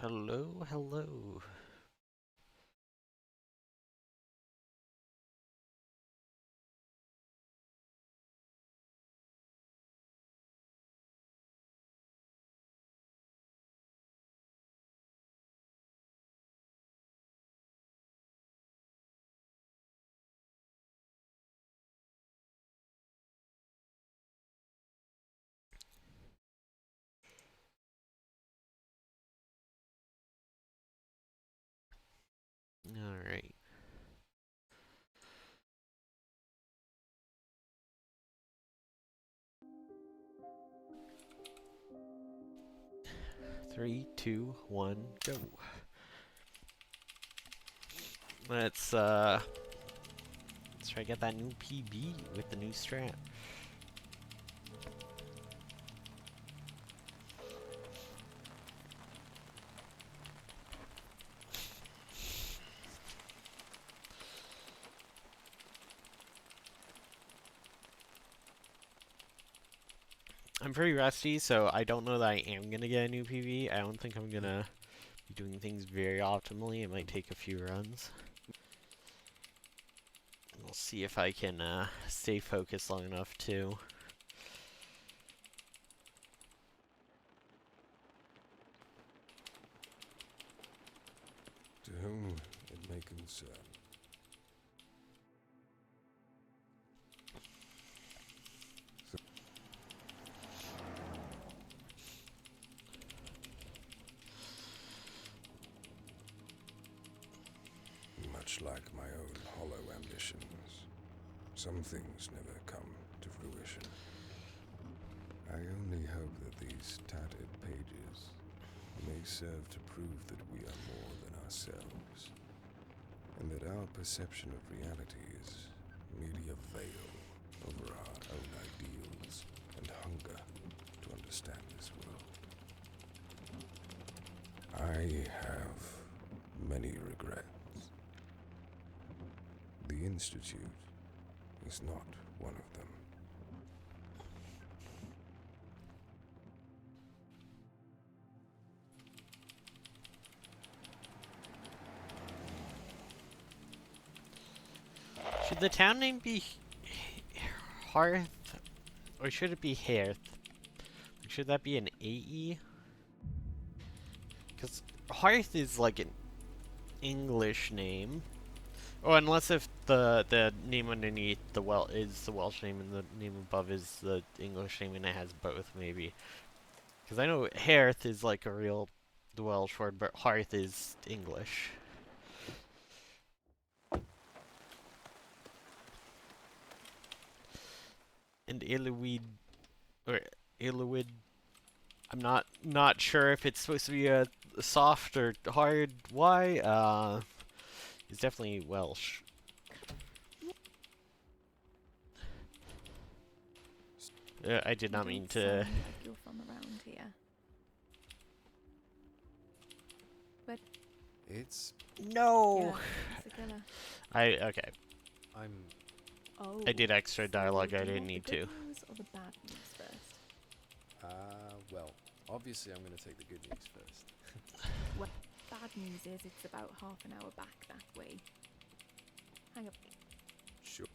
Hello, hello. Alright. Three, two, one, go. Let's try to get that new PB with the new strat. I'm pretty rusty, so I don't know that I am gonna get a new PB. I don't think I'm gonna be doing things very optimally. It might take a few runs. We'll see if I can stay focused long enough too. To whom it may concern. Much like my own hollow ambitions, some things never come to fruition. I only hope that these tattered pages may serve to prove that we are more than ourselves, and that our perception of reality is merely a veil over our own ideals and hunger to understand this world. I have many regrets. The Institute is not one of them. Should the town name be Hearth? Or should it be Hearth? Should that be an AE? Because Hearth is like an English name. Oh, unless if the name underneath is the Welsh name and the name above is the English name and it has both, maybe. Because I know Hearth is like a real Welsh word, but Hearth is English. And Illowid, I'm not sure if it's supposed to be a soft or hard Y. It's definitely Welsh. I did not mean to. Like you're from around here. But It's... No. it's a killer. Okay. Oh. I did extra so dialogue. do I you didn't want need the to. good news or the bad news first? Well, obviously I'm going to take the good news first. Well, bad news is it's about half an hour back that way. Hang up. Sure.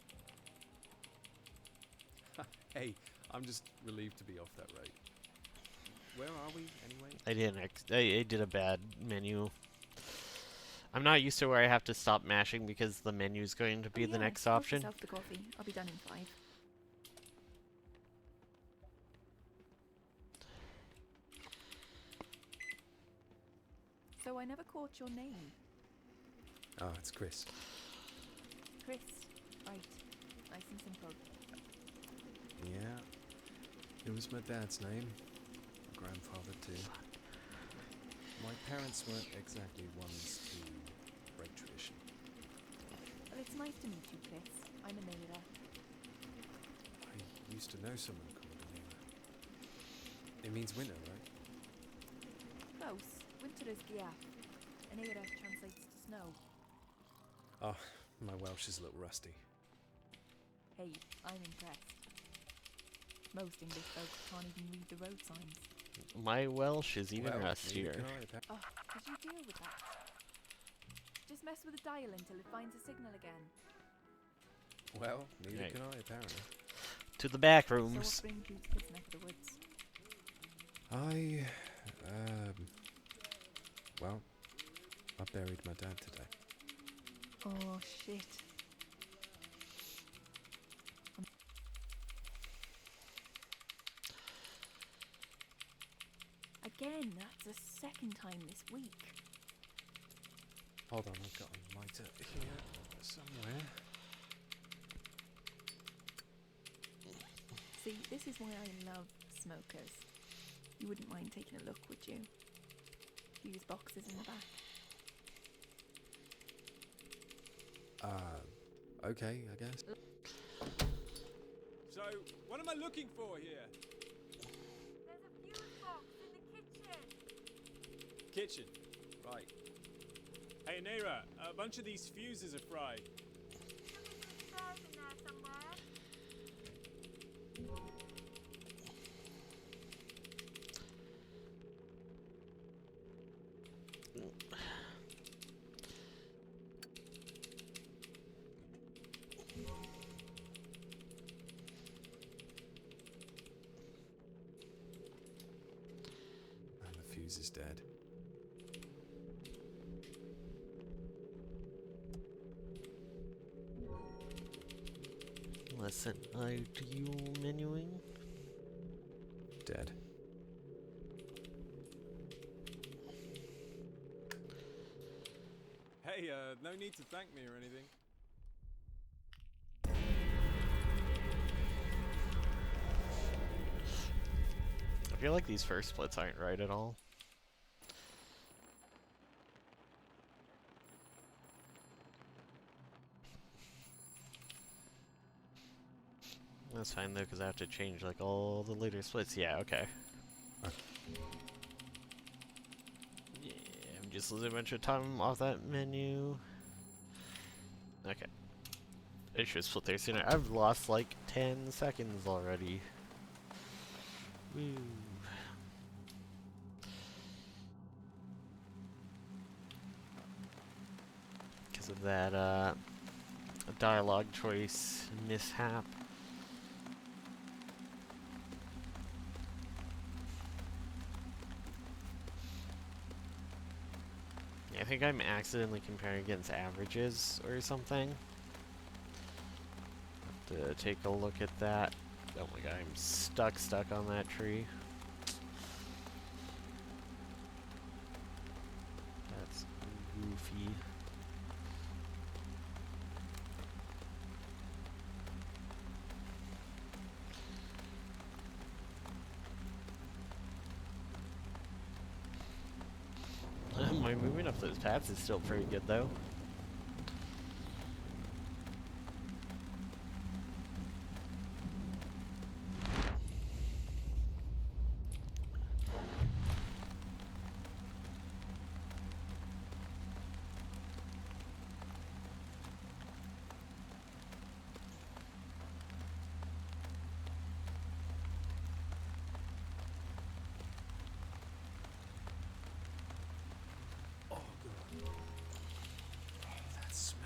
Hey, I'm just relieved to be off that road. Where are we, anyway? I did a bad menu. I'm not used to where I have to stop mashing because the menu's going to be the next Help option. yourself the coffee. I'll be done in 5. So I never caught your name. Oh, it's Chris. Chris. Right. Nice and simple. Yeah. It was my dad's name. My grandfather too. My parents weren't exactly ones to break tradition. Well, it's nice to meet you, Chris. I'm Anela. I used to know someone called Anila. It means winter, right? Close. Winter is Gia. Anela translates to snow. Oh, my Welsh is a little rusty. Hey, I'm impressed. Most English folk can't even read the road signs. My Welsh is even Well, rustier. neither can I, Oh, as you deal with that. Just mess with the dial until it finds a signal again. Well, neither Right. can I, apparently. To the back So rooms. what brings you to this neck of the woods? Well, I buried my dad today. Oh shit. Again, that's the second time this week. Hold on, I've got a lighter here somewhere. See, this is why I love smokers. You wouldn't mind taking a look, would you? Fuse boxes in the back. Okay, I guess. So, what am I looking for here? There's a fuse box in the kitchen. Kitchen. Right. Hey, Naira, a bunch of these fuses are fried. There's in there somewhere. And the fuse is dead. Listen, are you menuing? Dead. Hey, no need to thank me or anything. I feel like these first splits aren't right at all. That's fine though, because I have to change like all the later splits. Yeah, okay. Yeah, I'm just losing a bunch of time off that menu. Okay. I should split there sooner. I've lost like 10 seconds already. Woo. Because of that dialogue choice mishap. Yeah, I think I'm accidentally comparing against averages or something. Have to take a look at that. Oh my god, I'm stuck on that tree. That's goofy. My movement up those paths is still pretty good though. Oh, God. Oh, that smell.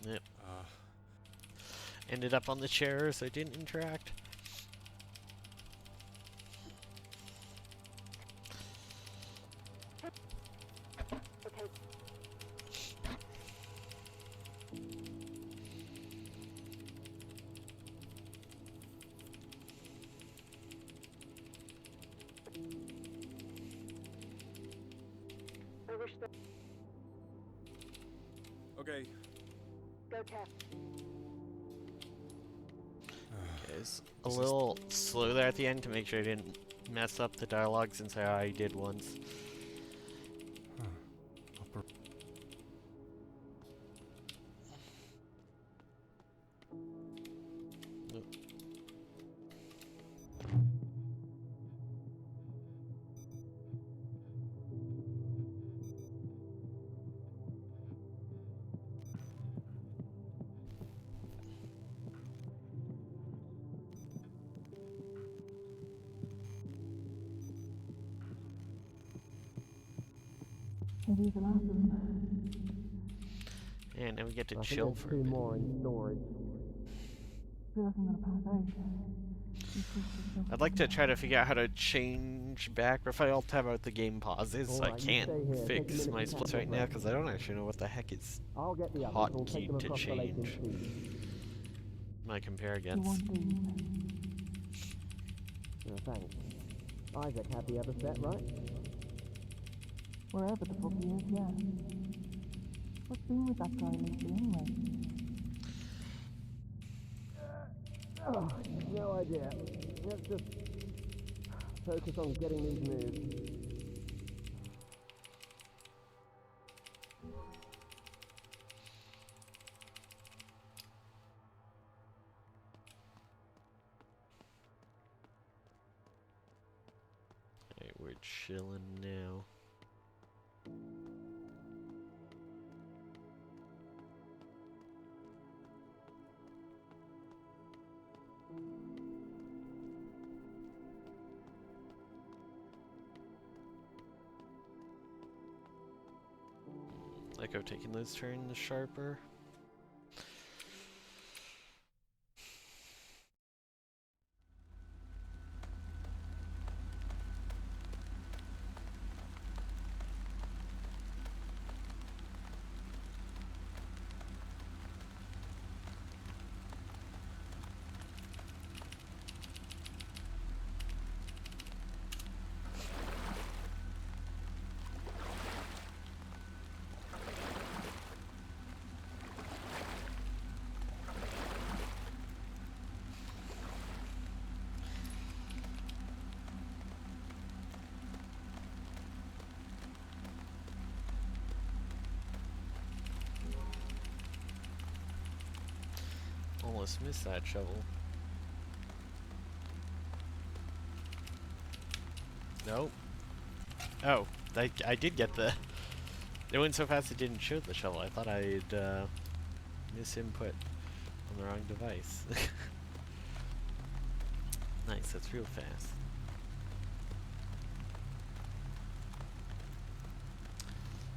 Yep. Ended up on the chair, so I didn't interact. wish that. Okay. Go test. It's a little slow there at the end to make sure I didn't mess up the dialogue since I already did once. Maybe the last of them. And then we get to I think chill there's for a two bit. more in storage. I feel like I'm gonna pass out. I'd like to try to figure out how to change back, or if I alt-tab out the game pauses. I Alright, you can't stay here. Take a fix minute my to splits catch right your now breath. because I don't actually know what the heck is I'll get the others. We'll take them hotkeyed to across the lake in change two. my compare You against. want these? Thanks. Isaac had the other set, right? Wherever the fuck he is, yeah. What's been with that guy lately anyway? Oh, no idea. Let's just focus on getting these moves. Alright, we're chilling now. Like I've taken those turns sharper. Almost missed that shovel. Nope. Oh, I did get the... It went so fast it didn't show the shovel. I thought I'd misinput on the wrong device. Nice, that's real fast.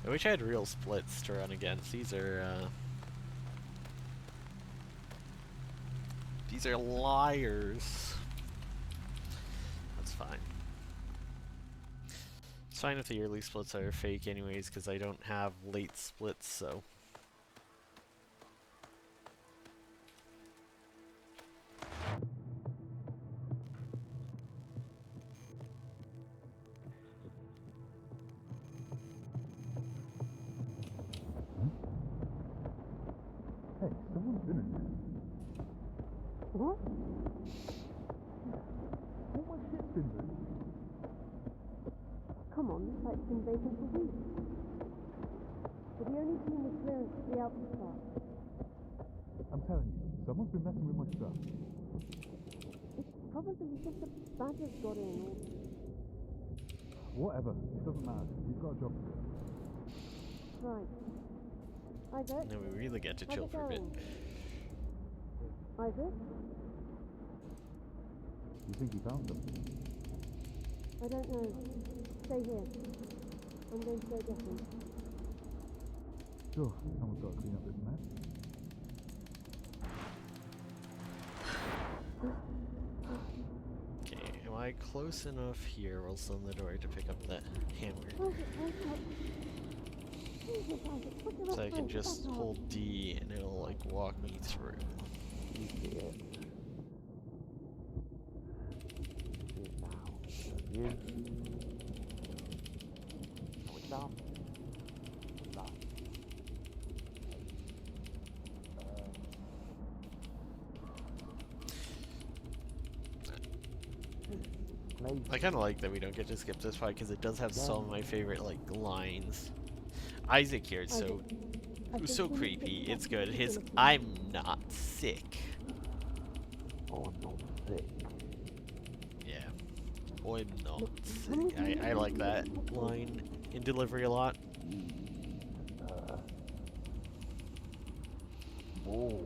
I wish I had real splits to run against. These are liars. That's fine. It's fine if the early splits are fake anyways, because I don't have late splits, so... Hey, someone's in it. What? All my shit's been moved. Come on, this site's been vacant for weeks. We're the only team with clearance for the output part. I'm telling you, someone's been messing with my stuff. It's probably just a badger's got in. Whatever, it doesn't matter. We've got a job to do. Right. Isaac? Now we really get to How's chill it for a bit. going? Isaac? You think you found them? I don't know. Stay here. I'm going to go get him. Sure, someone's got to clean up this mess. Okay, am I close enough here whilst on the door to pick up that hammer? Isaac, wake up. Jesus, Isaac, put your So I up can first, just that's all. hold D and it'll like walk me through. You see it. Now, you. What's up? I kind of like that we don't get to skip this fight because it does have some of my favorite like lines. Isaac here is so creepy. It's good. His "I'm not sick." Oh, I'm not sick. Yeah. I'm not sick. I like that line in delivery a lot. Oh.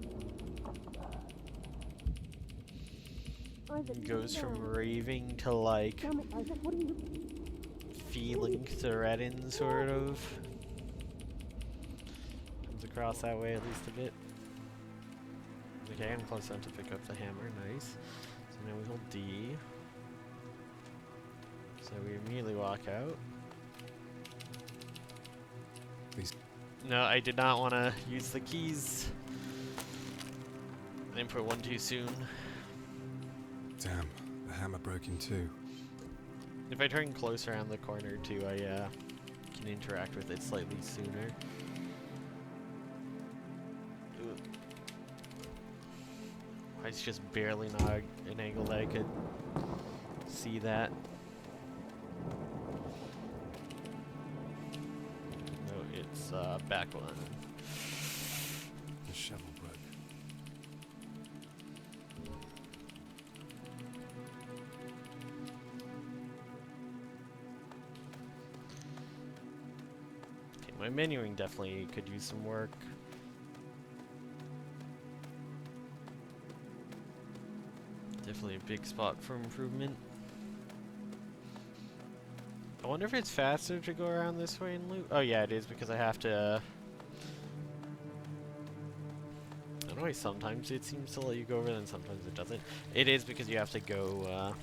Isaac, Goes slow from down. raving to like Damn it, Isaac, what are you... feeling threatened, sort of. Comes across that way at least a bit. Okay, I'm close enough to pick up the hammer. Nice. So now we hold D. So we immediately walk out. These- No, I did not want to use the keys. I input one too soon. Damn, the hammer broke in two. If I turn close around the corner too, I can interact with it slightly sooner. Ugh. It's just barely not an angle that I could see that. No, it's back one. The shovel broke. Okay, my menuing definitely could use some work. Definitely a big spot for improvement. I wonder if it's faster to go around this way and loot. Oh yeah, it is because I have to. I don't know why sometimes it seems to let you go over, and sometimes it doesn't. It is because you have to go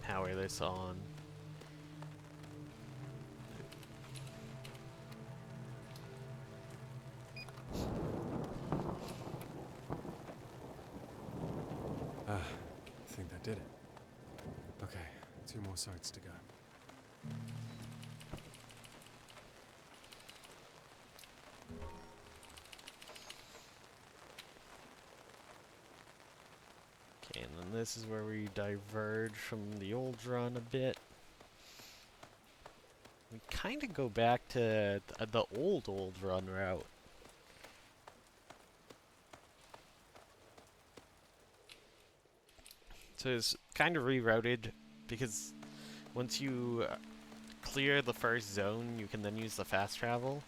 power this on. I think that did it. Okay, 2 more sites to go. Okay, and then this is where we diverge from the old run a bit. We kind of go back to the old run route. So it's kind of rerouted because once you clear the first zone, you can then use the fast travel.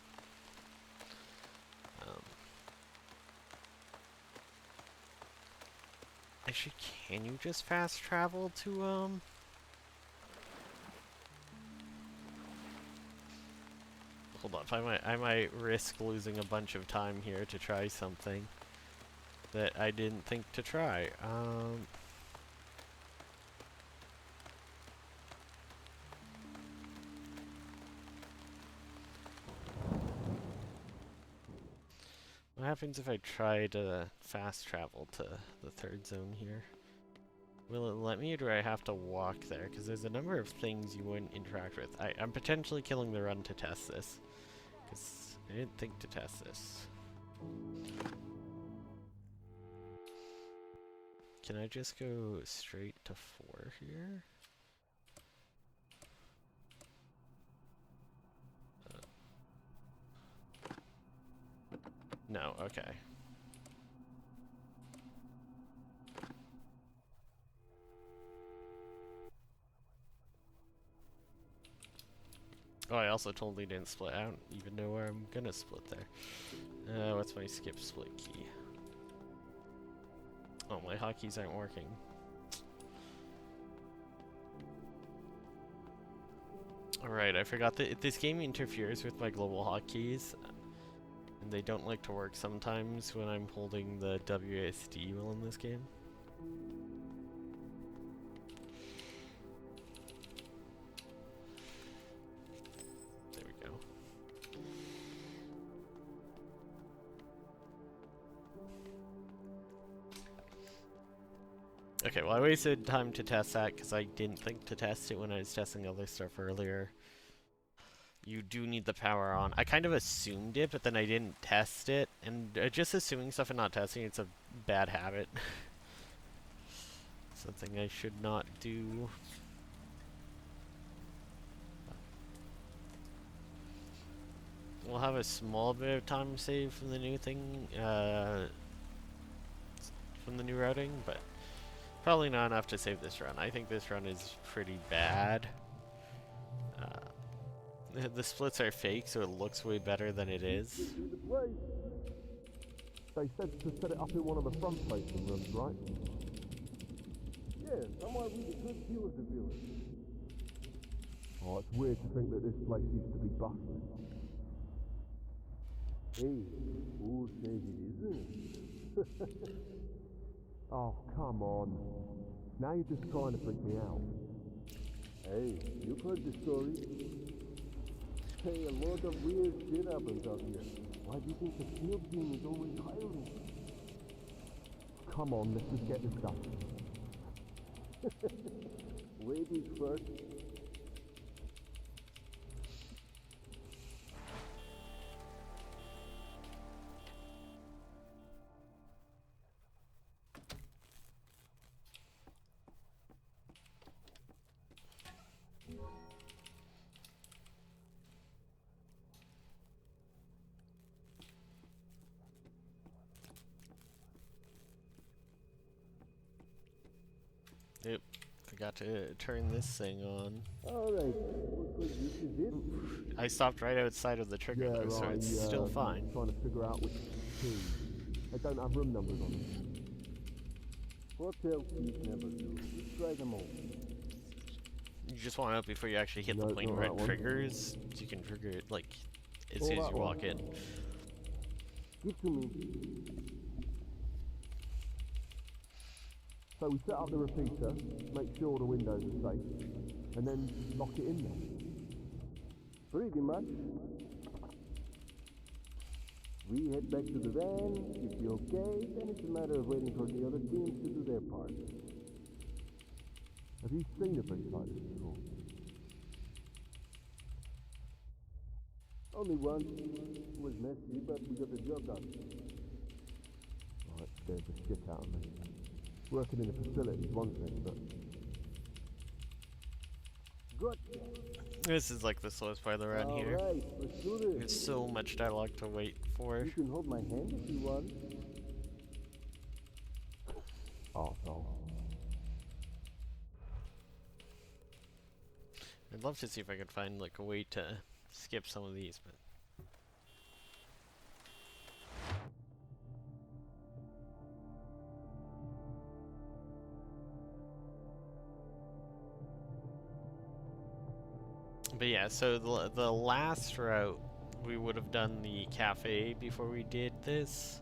Actually, can you just fast travel to Hold on, I might risk losing a bunch of time here to try something that I didn't think to try. What happens if I try to fast travel to the third zone here? Will it let me, or do I have to walk there? Because there's a number of things you wouldn't interact with. I'm potentially killing the run to test this, because I didn't think to test this. Can I just go straight to 4 here? No, okay. Oh, I also totally didn't split. I don't even know where I'm gonna split there. What's my skip split key? Oh, my hotkeys aren't working. Alright, I forgot that this game interferes with my global hotkeys. And they don't like to work sometimes when I'm holding the WASD wheel in this game. There we go. Okay, well I wasted time to test that because I didn't think to test it when I was testing other stuff earlier. You do need the power on. I kind of assumed it, but then I didn't test it. And just assuming stuff and not testing it's a bad habit. Something I should not do. We'll have a small bit of time saved from the new thing, from the new routing, but probably not enough to save this run. I think this run is pretty bad. The splits are fake, so it looks way better than it is. They said to set it up in one of the front-facing rooms, right? Yeah, somewhere with a good view of the village. Oh, it's weird to think that this place used to be bustling. Hey, who says it isn't? Oh, come on. Now you're just trying to freak me out. Hey, you've heard the story. Hey, a lot of weird shit happens out here. Why do you think the field team is always hiring? Come on, let's just get this done. Ladies first. Yep, forgot to turn this thing on. Alright, looks like this is it. I stopped right outside of the trigger though, so it's still fine. Trying to figure out which key. They don't have room numbers on them. Hotel keys never do. Just try them all. You just want to know before you actually hit the No, plain not red that one. triggers. You can trigger it like as Oh, soon as that you one. walk in. Give to me. So we set up the repeater, make sure the windows are safe, and then lock it in there. Pretty much. We head back to the van. If you're okay, then it's a matter of waiting for the other teams to do their part. Have you seen a breach like this before? Only once. It was messy, but we got the job done. Right, scares the shit out of me. Working in a facility is one thing, but Good. This is like the slowest part of the run here. Alright, let's do this. There's so much dialogue to wait for. You can hold my hand if you want. arsehole. I'd love to see if I could find like a way to skip some of these, but yeah, so the last route we would have done the cafe before we did this,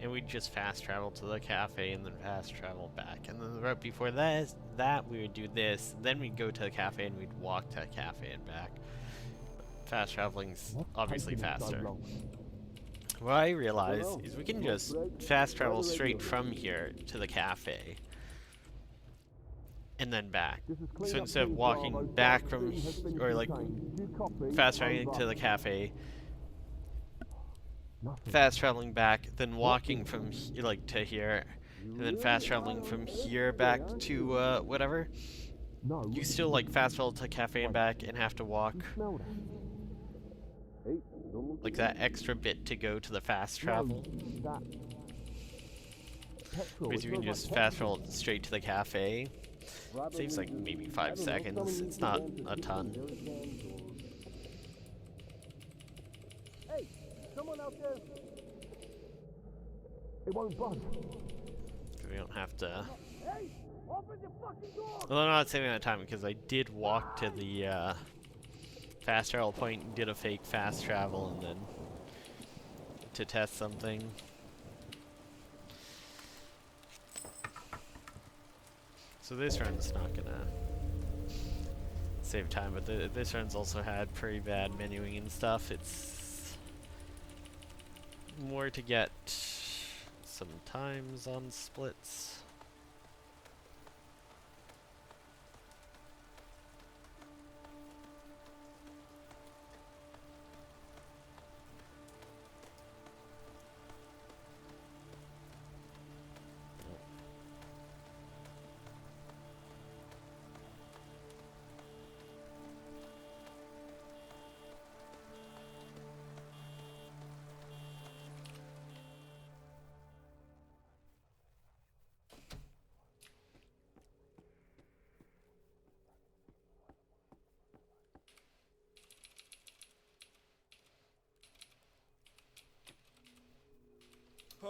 and we'd just fast travel to the cafe and then fast travel back. And then the route before that we would do this, then we'd go to the cafe and we'd walk to the cafe and back. Fast traveling's obviously faster. What I realize is we can just fast travel straight from here to the cafe and then back. So instead of walking back from, or like fast traveling to the cafe, fast traveling back, then walking from like to here, and then fast traveling from here back to whatever. You still like fast travel to cafe and back and have to walk like that extra bit to go to the fast travel. Because you can just fast travel straight to the cafe. Saves like maybe 5 seconds. It's not a ton. Hey, someone out there. It won't budge. We don't have to. Hey, open the fucking door. Well, I'm not saving that time because I did walk to the fast travel point and did a fake fast travel and then to test something. So this run's not gonna save time, but this run's also had pretty bad menuing and stuff. It's more to get some times on splits.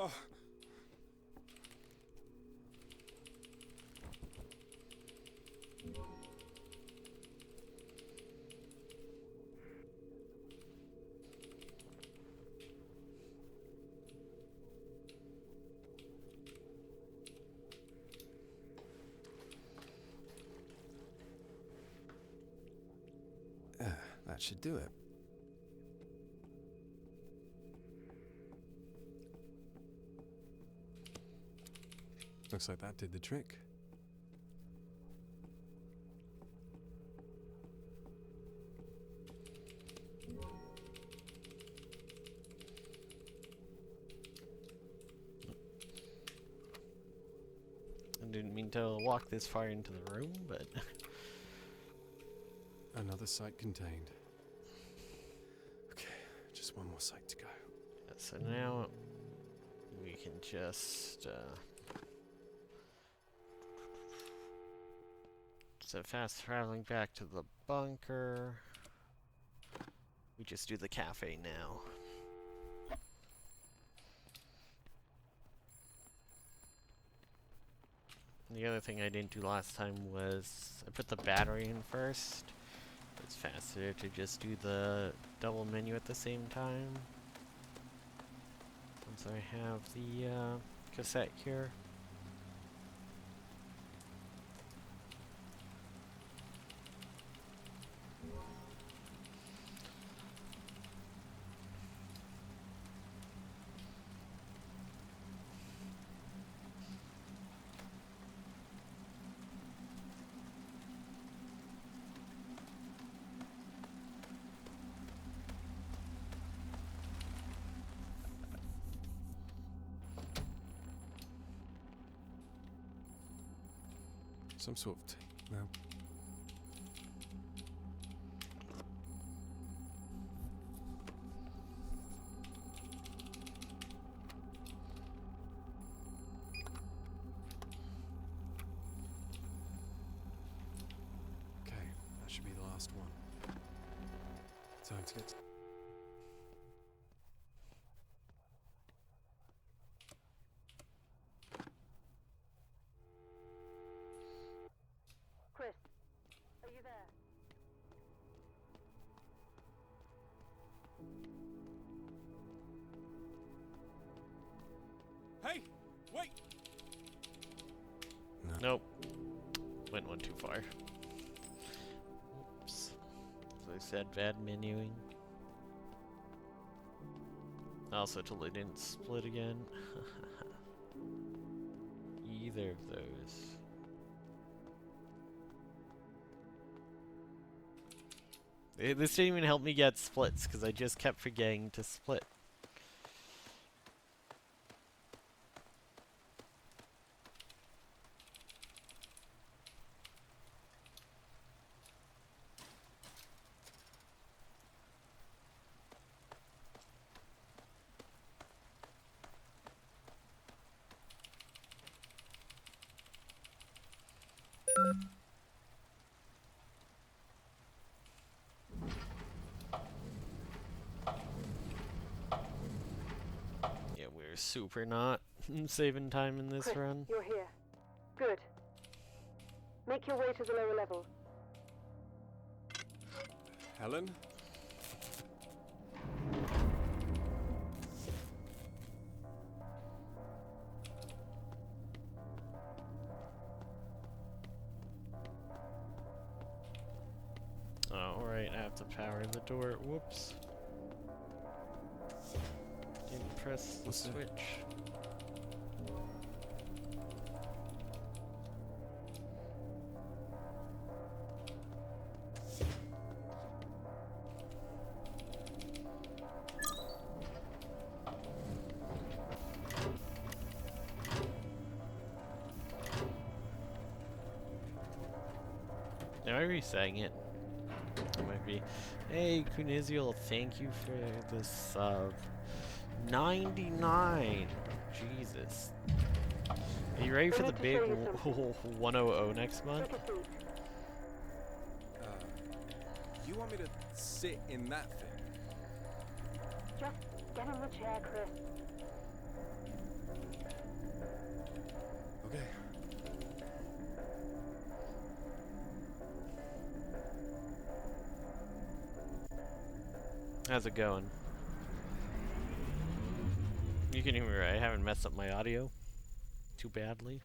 Oh. That should do it. Looks like that did the trick. I didn't mean to walk this far into the room, but Another site contained. Okay, just one more site to go. so now we can just so fast traveling back to the bunker. We just do the cafe now. And the other thing I didn't do last time was I put the battery in first. It's faster to just do the double menu at the same time. Once I have the cassette here. Some sort of no. Okay, that should be the last one. Time to get. Chris, are you there? Hey, wait! Nope. Went one too far. Oops. As I said, bad menuing. Also, totally didn't split again. Either of those. This didn't even help me get splits, because I just kept forgetting to split. Yeah, we're super not saving time in this Chris, run. you're here. Good. Make your way to the lower level. Helen? Oh, right, I have to power the door. Whoops. Didn't press the What's that? switch. Am I resetting it? It might be. Hey, Kuniziel, thank you for this sub. 99! Jesus. Are you ready for the big 100 next month? Take a seat. You want me to sit in that thing? Just get in the chair, Chris. Okay. How's it going? You can hear me right. I haven't messed up my audio too badly.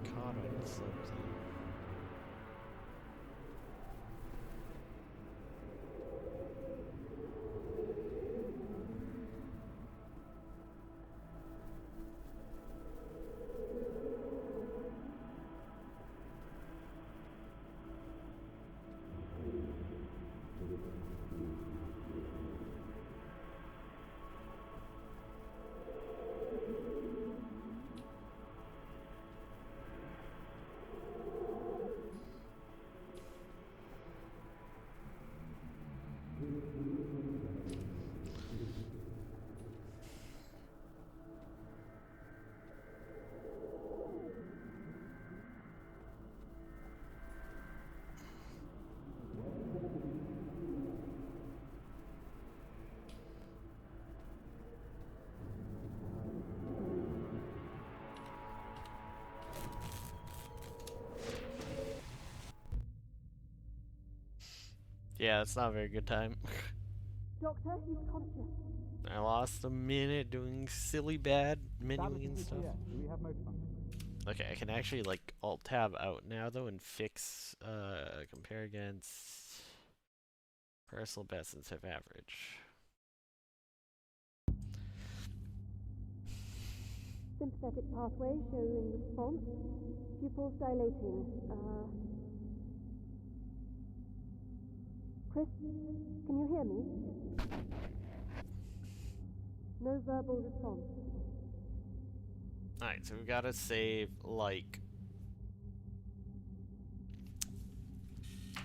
Caught on something. Yeah, it's not a very good time. Doctor, he's conscious. I lost a minute doing silly bad menuing and stuff. Do we have motor function? Okay, I can actually like alt tab out now though and fix compare against personal best and safe average. Sympathetic pathway showing response. Pupils dilating. Chris, can you hear me? No verbal response. Alright, so we gotta save like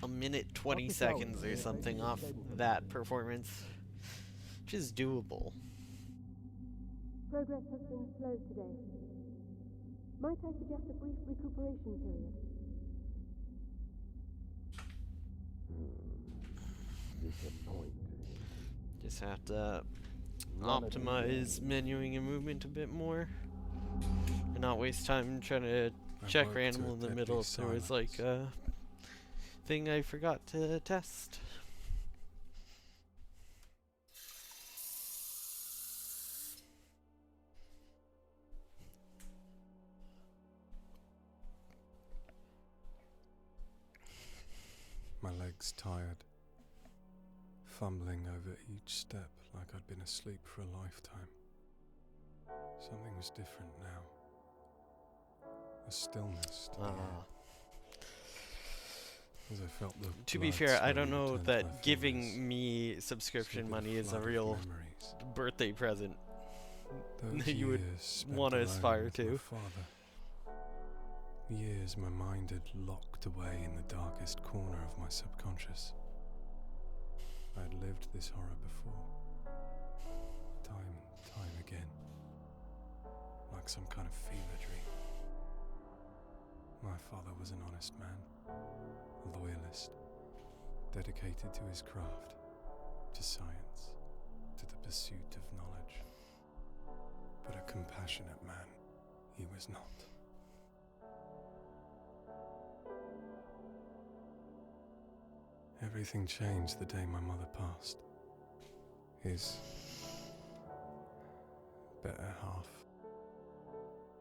a minute 20 seconds or something off that performance, which is doable. Progress has been slow today. Might I suggest a brief recuperation period? Disappointing. Just have to optimize menuing and movement a bit more and not waste time trying to check random in the middle if there was like a thing I forgot to test. My legs tired, fumbling over each step like I'd been asleep for a lifetime. Something was different now. A stillness to the air. As I felt the To be blood fair, I slowly don't know return to my that giving fingers, me subscription slipping money is a flood of real memories. birthday present Those that you would years spent want to alone aspire with my to. father. Years my mind had locked away in the darkest corner of my subconscious. I had lived this horror before, time and time again, like some kind of fever dream. My father was an honest man, a loyalist, dedicated to his craft, to science, to the pursuit of knowledge. But a compassionate man, he was not. Everything changed the day my mother passed. His better half.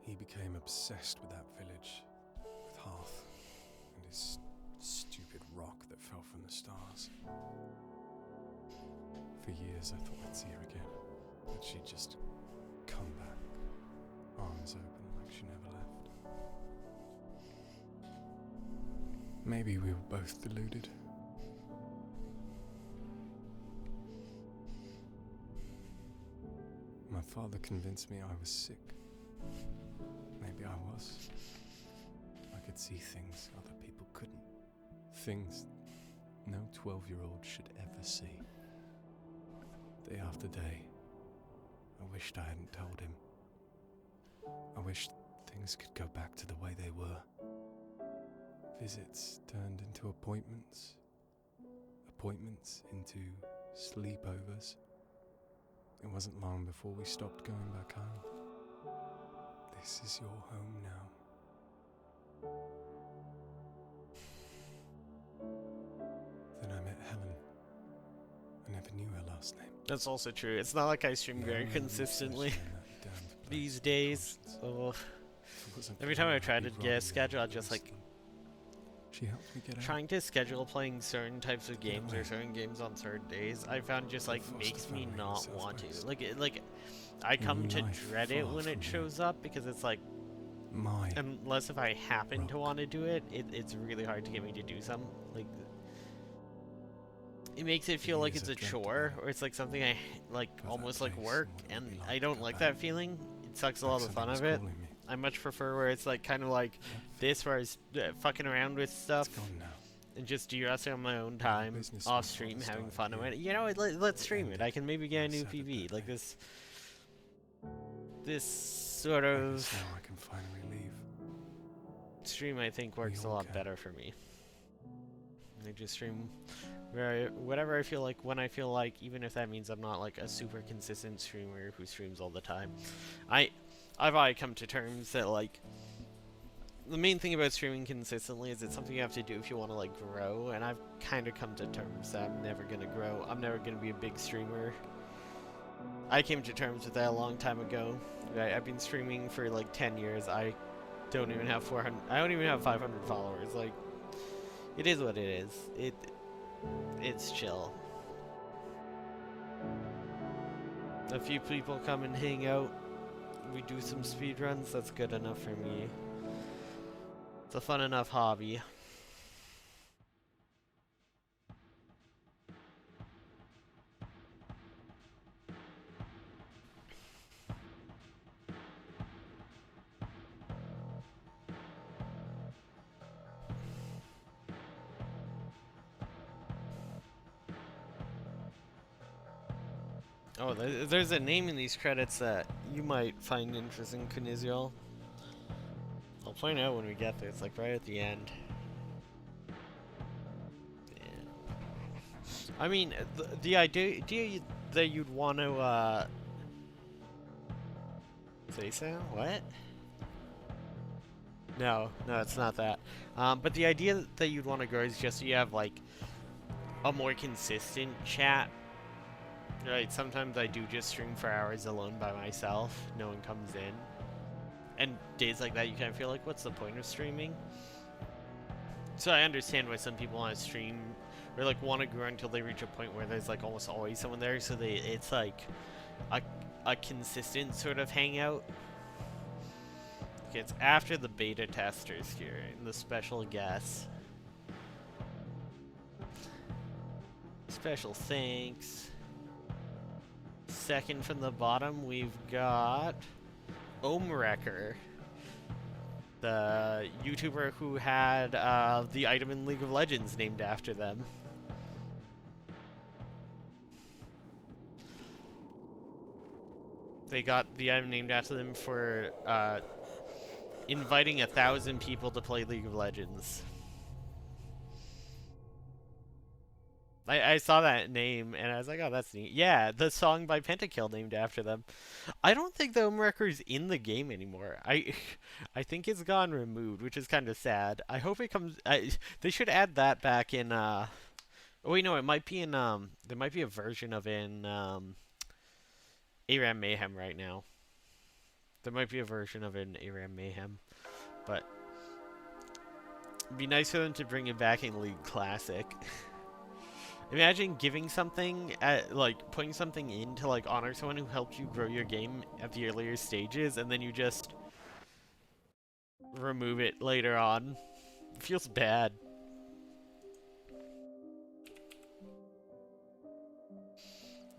He became obsessed with that village, with Hearth, and his stupid rock that fell from the stars. For years I thought I'd see her again, but she'd just come back, arms open like she never left. Maybe we were both deluded. My father convinced me I was sick. Maybe I was. I could see things other people couldn't. Things no 12-year-old should ever see. Day after day, I wished I hadn't told him. I wished things could go back to the way they were. Visits turned into appointments. Appointments into sleepovers. It wasn't long before we stopped going back home. This is your home now. Then I met Helen. I never knew her last name. That's also true. It's not like I stream very consistently these days. So every time I try to get a schedule, I just like she helped me get out. trying to schedule playing certain types of games or certain games on certain days. I found just like makes me not want to. Like I come to dread it when it shows up because it's like unless if I happen to want to do it, it's really hard to get me to do something. Like it makes it feel like it's a chore or it's like something I like almost like work, and I don't like that feeling. It sucks a lot of the fun of it. I much prefer where it's like kind of like this, where I was fucking around with stuff and just do it on my own time, off stream, having fun with it. You know, let's stream it. I can maybe get a new PV like this. This sort of now I can finally leave. stream, I think, works a lot better for me. I just stream whatever I feel like, when I feel like, even if that means I'm not like a super consistent streamer who streams all the time. I've already come to terms that like the main thing about streaming consistently is it's something you have to do if you want to like grow, and I've kind of come to terms that I'm never gonna grow. I'm never gonna be a big streamer. I came to terms with that a long time ago. I've been streaming for like 10 years. I don't even have 400. I don't even have 500 followers. Like, it is what it is. It's chill. A few people come and hang out. We do some speedruns. That's good enough for me. It's a fun enough hobby. Oh, there's a name in these credits that you might find interesting, Kuniziel. I'll point out when we get there. It's like right at the end. Yeah. I mean, the idea that you'd want to say so? What? No, it's not that. But the idea that you'd want to grow is just so you have like a more consistent chat. Right, sometimes I do just stream for hours alone by myself. No one comes in. And days like that, you kind of feel like, what's the point of streaming? So I understand why some people want to stream or like want to grow until they reach a point where there's like almost always someone there. So it's like a consistent sort of hangout. Okay, it's after the beta testers here and the special guests. Special thanks. Second from the bottom, we've got Omrecker, the YouTuber who had the item in League of Legends named after them. They got the item named after them for inviting 1,000 people to play League of Legends. I saw that name and I was like, oh, that's neat. Yeah, the song by Pentakill named after them. I don't think the Record's in the game anymore. I think it's gone removed, which is kind of sad. I hope it comes. They should add that back in. Oh wait, no, it might be in. There might be a version of in ARAM Mayhem right now. There might be a version of it in ARAM Mayhem, but It'd be nice for them to bring it back in League Classic. Imagine giving something like putting something in to like honor someone who helped you grow your game at the earlier stages, and then you just remove it later on. It feels bad.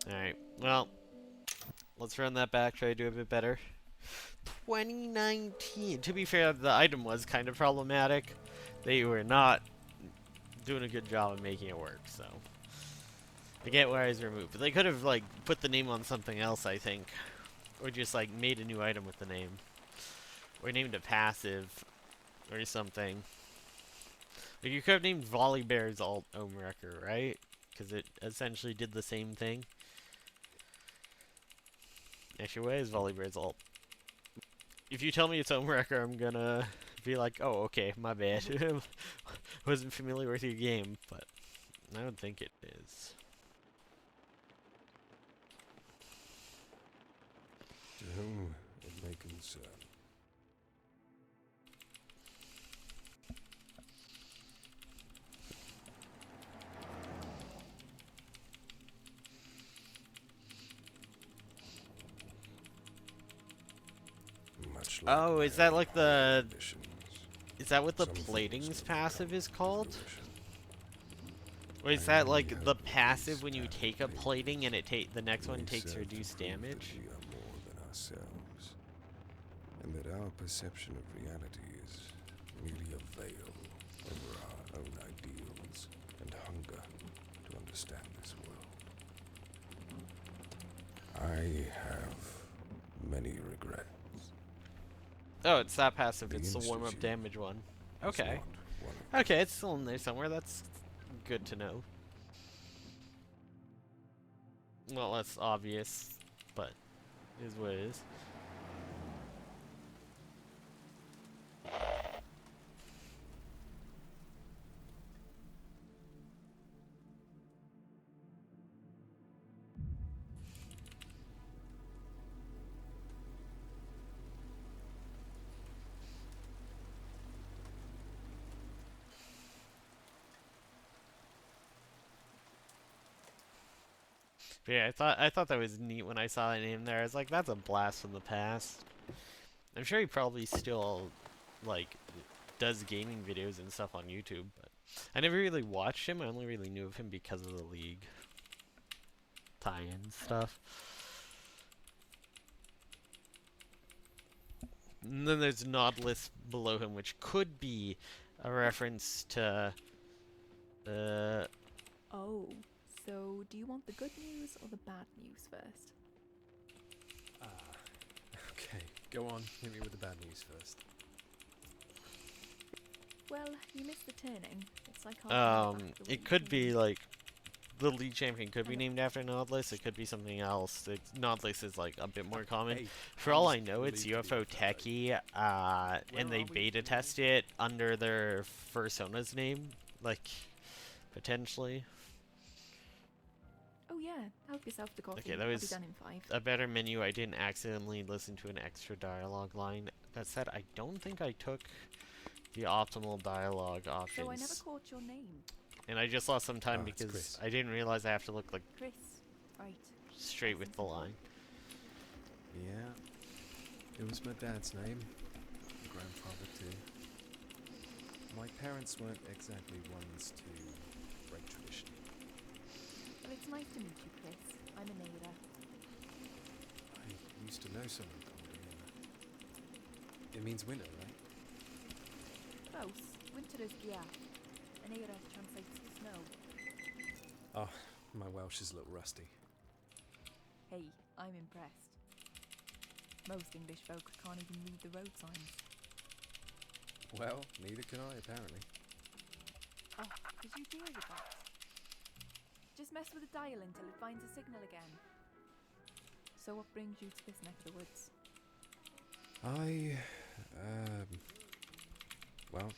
Alright, well, let's run that back, try to do a bit better. 2019. To be fair, the item was kind of problematic. They were not doing a good job of making it work, so I get why it's removed. But they could have like put the name on something else, I think, or just like made a new item with the name, or named it passive, or something. Like you could have named Volley Bear's alt Omewrecker, right? Because it essentially did the same thing. Actually, what is Volley Bear's alt? If you tell me it's Omewrecker, I'm gonna be like, oh, okay, my bad. Wasn't familiar with your game, but I don't think it is. To whom it may concern. Much like Oh, my is that own like hollow the... ambitions, Is that what the some things plating's never passive come is to called? fruition. Or is I that only like hope the that passive these when you tattered take a pages plating and the next one may takes serve to reduced prove that damage? we are more than ourselves, and that our perception of reality is merely a veil over our own ideals and hunger to understand this world. I have many regrets. Oh, it's that passive. The It's the warm-up Institute damage one. is Okay. not one of Okay, it's still in there somewhere. That's good to know. Well, that's obvious, but it is what it is. But yeah, I thought that was neat when I saw that name there. I was like, that's a blast from the past. I'm sure he probably still like does gaming videos and stuff on YouTube, but I never really watched him. I only really knew of him because of the League tie-in stuff. And then there's Nautilus below him, which could be a reference to Oh, so do you want the good news or the bad news first? Okay, go on. Hit me with the bad news first. Well, you missed the turning. It's like half an hour back the way it you could be came. like the league champion could be named after Nautilus. It could be something else. Nautilus is like a bit more common. Hey, For all I know, it's UFO Techie, and they beta test it under their Fursona's name, like potentially. Oh yeah, help yourself to coffee. Okay, that I'll be was done in 5. a better menu. I didn't accidentally listen to an extra dialogue line. That said, I don't think I took the optimal dialogue options. So I never caught your name. And I just lost some time Oh, it's because Chris. I didn't realize I have to look like Chris. Right. straight with the line. Yeah, it was my dad's name. My grandfather too. My parents weren't exactly ones to break tradition. Well, it's nice to meet you, Chris. I'm Aneda. I used to know someone called Aneda. It means winter, right? Close. Winter is yeah. Aneda translates to snow. Oh, my Welsh is a little rusty. Hey, I'm impressed. Most English folk can't even read the road signs. Well, neither can I, apparently. Oh, did you deal with that? Just mess with the dial until it finds a signal again. So what brings you to this neck of the woods? Well,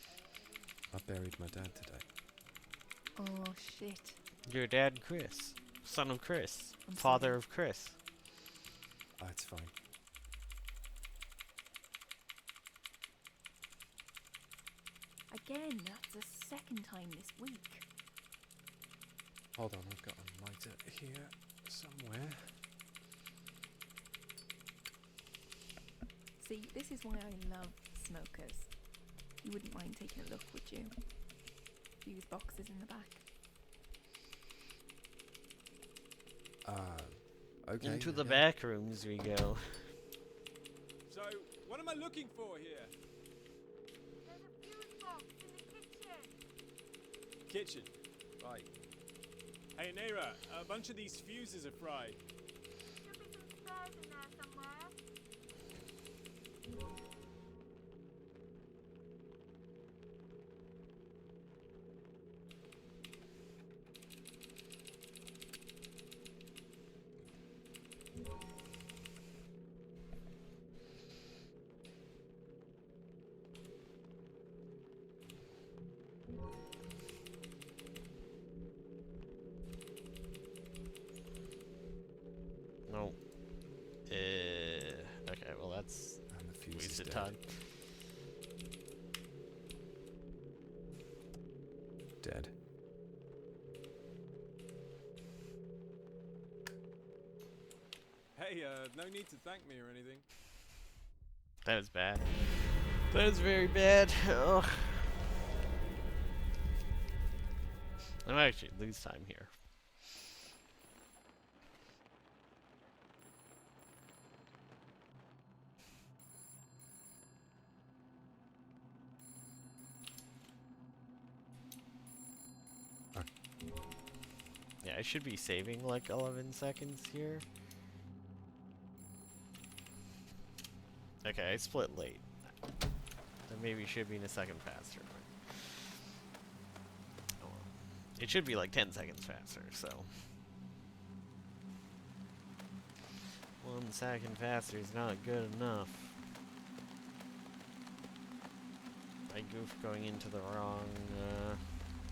I buried my dad today. Oh, shit. Your dad, Chris. Son of Chris. I'm Father sorry. of Chris. Oh, it's fine. I again. That's the second time this week. Hold on, I've got a lighter here somewhere. See, this is why I love smokers. You wouldn't mind taking a look, would you? Fuse boxes in the back. Okay. Into the back rooms we go. So, what am I looking for here? There's a fuse box in the kitchen. Kitchen. Right. Hey, Naira, a bunch of these fuses are fried. Should be some spares in there somewhere. No. Okay, well that's And the fuse is wasted dead. time. Dead. Hey, no need to thank me or anything. That was bad. That was very bad. Ugh. I might actually lose time here. Yeah, I should be saving like 11 seconds here. Okay, I split late. That maybe should be in a second faster. Oh well. It should be like 10 seconds faster, so. 1 second faster is not good enough. I goofed going into the wrong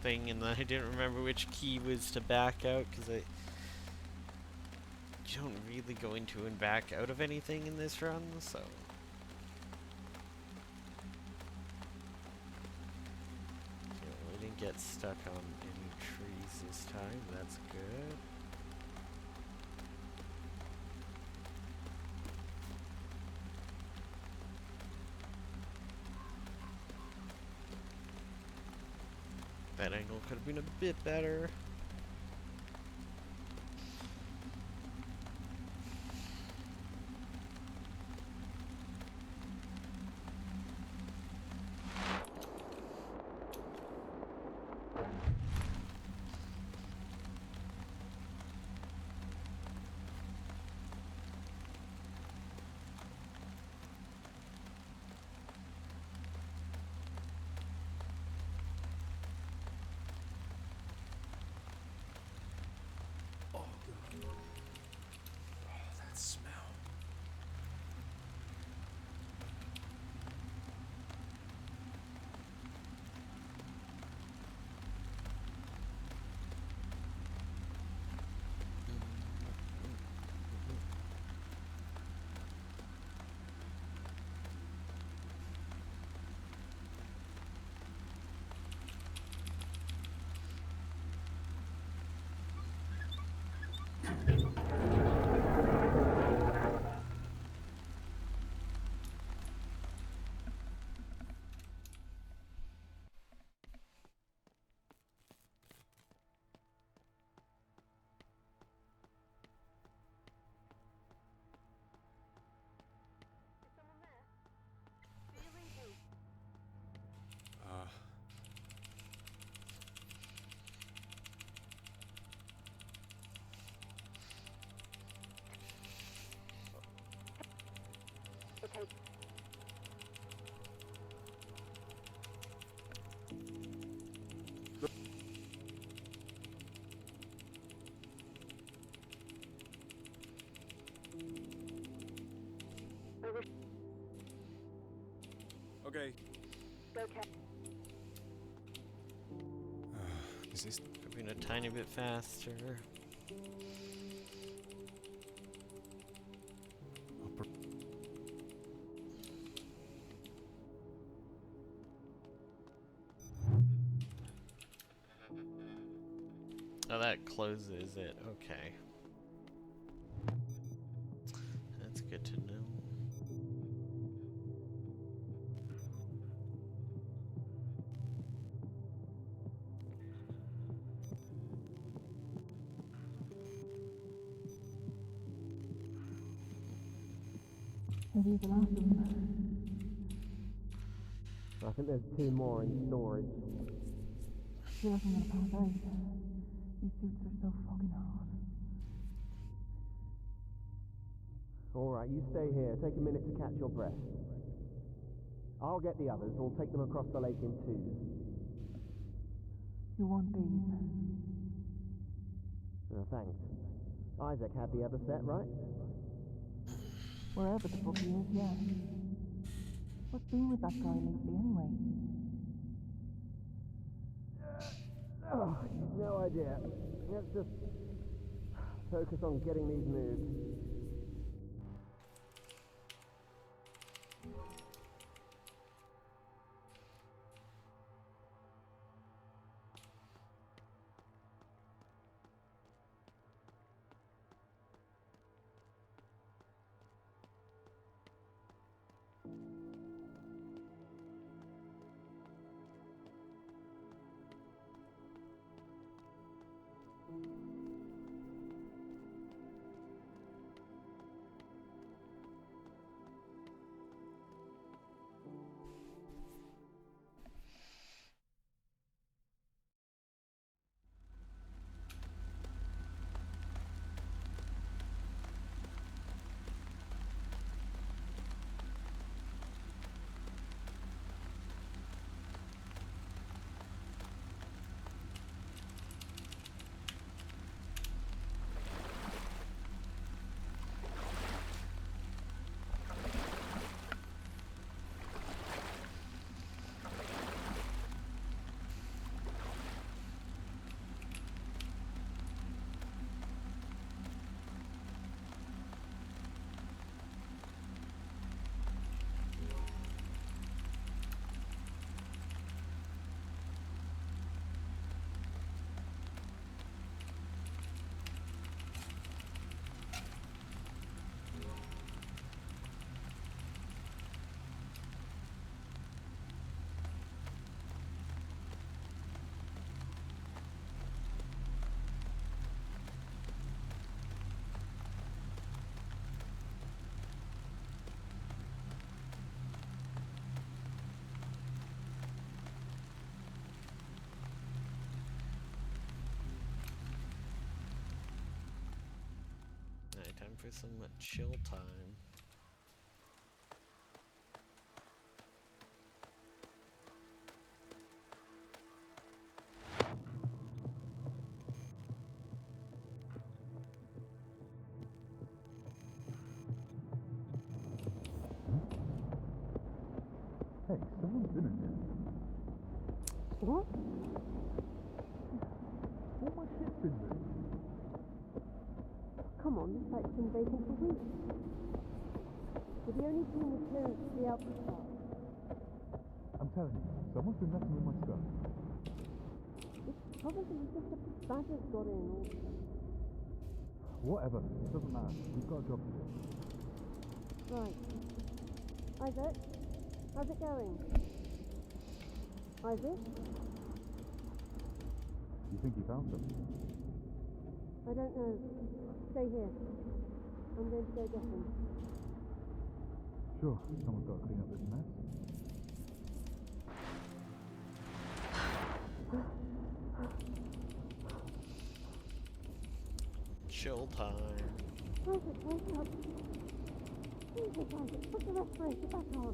thing, and then I didn't remember which key was to back out, because I don't really go into and back out of anything in this run, so. Okay, well, we didn't get stuck on any trees this time, that's good. That angle could have been a bit better. That smell. Is someone there? Do you read me? Okay. Okay. Okay. Is this? Could have been a tiny bit faster. Oh, that closes it. Okay. That's good to know. Maybe the last of them. I think there's 2 more in storage. I feel like I'm gonna pass out. These suits are so fucking hard. Alright, you stay here. Take a minute to catch your breath. I'll get the others. We'll take them across the lake in 2s. You want these? Thanks. Isaac had the other set, right? Wherever the fuck he is, yeah. What's been with that guy lately, anyway? Oh, no idea. Let's just focus on getting these moved. Alright, time for some chill time. Hey, someone's been in here. What? All my shit's been moved. Come on, this site's been vacant for weeks. We're the only team with clearance to the output part. I'm telling you, someone's been messing with my stuff. It's probably just a badger's got in or... Whatever, it doesn't matter. We've got a job to do. Right. Isaac? How's it going? Isaac? You think you found them? I don't know. Stay here. I'm going to go get him. Sure, someone's got to clean up this mess. Chill time. Isaac, wake up. Jesus, Isaac, put the respirator back on.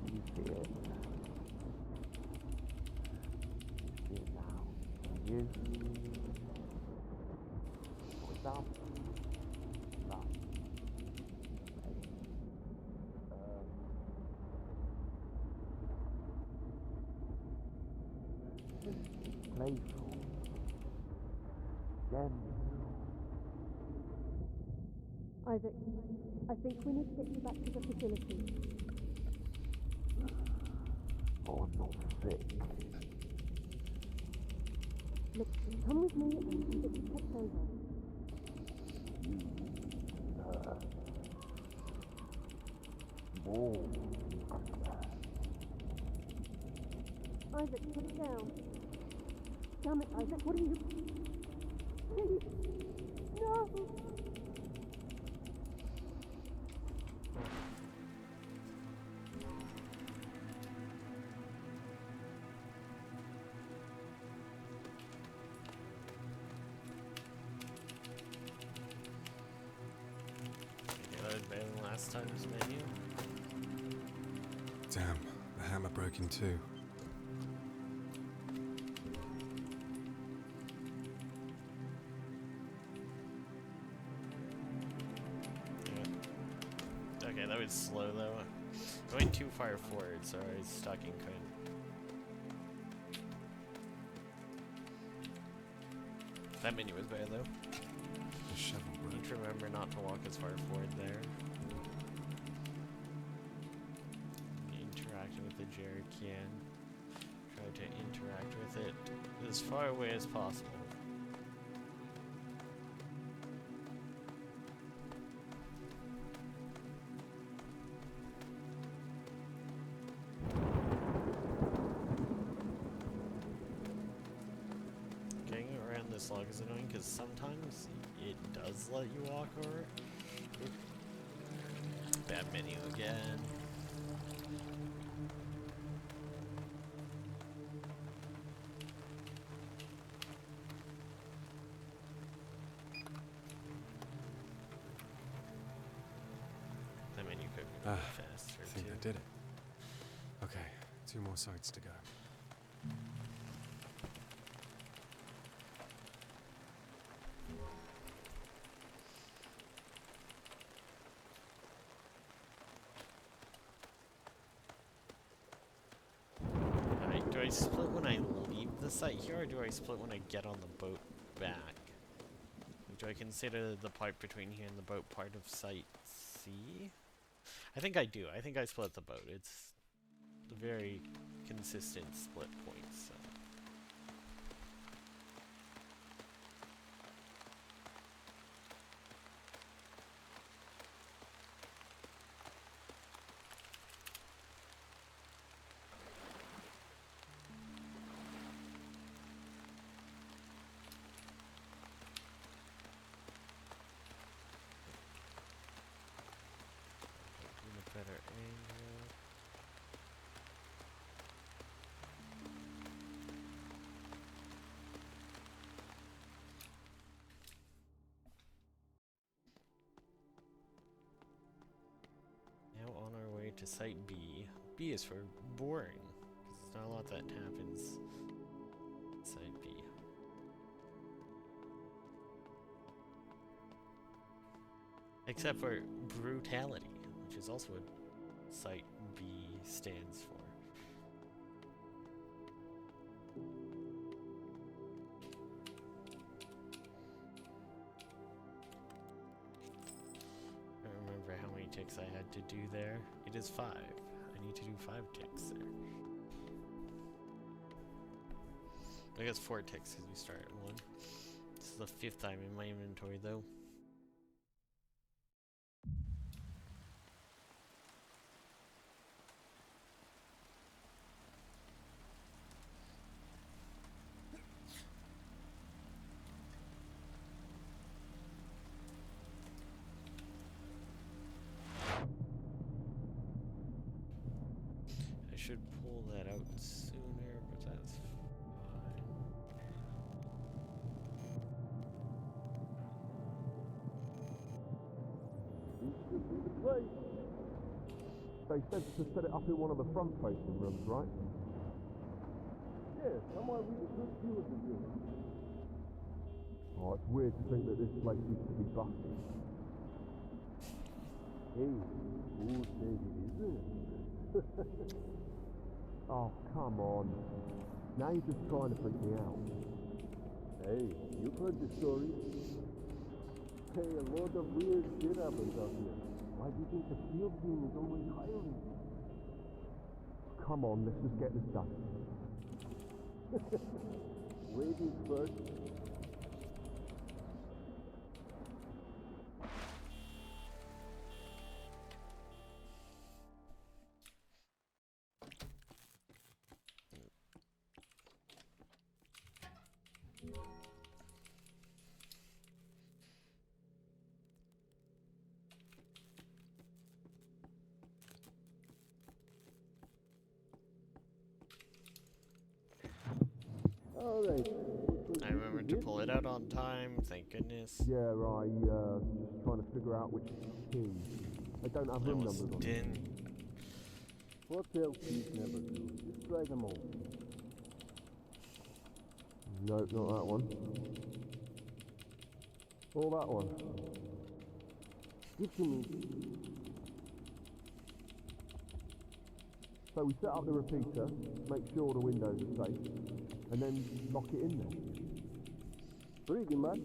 You see it. You see it now. You. What's up? No. Playful. Gentle. Isaac, I think we need to get you back to the facility. Oh, I'm not sick. Look, come with me and you can get your checked over. Isaac, put it down. Damn it, Isaac, what are you... Please! No! That was better than last time's menu. Damn, the hammer broke in two. Yeah. Okay, that was slow though. Going too far forward, so I was stuck and couldn't. That menu was better though. The shovel broke. Need to remember not to walk as far forward there. Interacting with the jerrycan. Try to interact with it as far away as possible. Getting around this log is annoying because sometimes it does let you walk over. Bad menu again. That menu could be faster I think too. I did it. Okay, 2 more sites to go. Alright, do I split when I leave the site here, or do I split when I get on the boat back? Like, do I consider the part between here and the boat part of site C? I think I do. I think I split the boat. It's a very consistent split point, so. Doing a better angle. Now on our way to site B. B is for boring, because there's not a lot that happens at site B. Except for brutality, which is also what site B stands for. I don't remember how many ticks I had to do there. It is 5. I need to do 5 ticks there. I guess 4 ticks because we start at 1. This is the 5th time in my inventory though. I should pull that out sooner, but that's fine. They said to set it up in one of the front-facing rooms, right? Yes, I might read a good view of the room. Oh, it's weird to think that this place used to be busted. Hey, who says it isn't? Oh, come on. Now you're just trying to freak me out. Hey, you've heard the story. Hey, a lot of weird shit happens out here. Why do you think the field team is always hiring? Come on, let's just get this done. Ladies first. Alright. I remembered to pull it out on time, thank goodness. Yeah, just trying to figure out which is key. They don't have room numbers on it. Hotel keys never do. Just try them all. Nope, not that one. Or that one. Give to me. So we set up the repeater, make sure the windows are safe, and then lock it in there. Pretty much.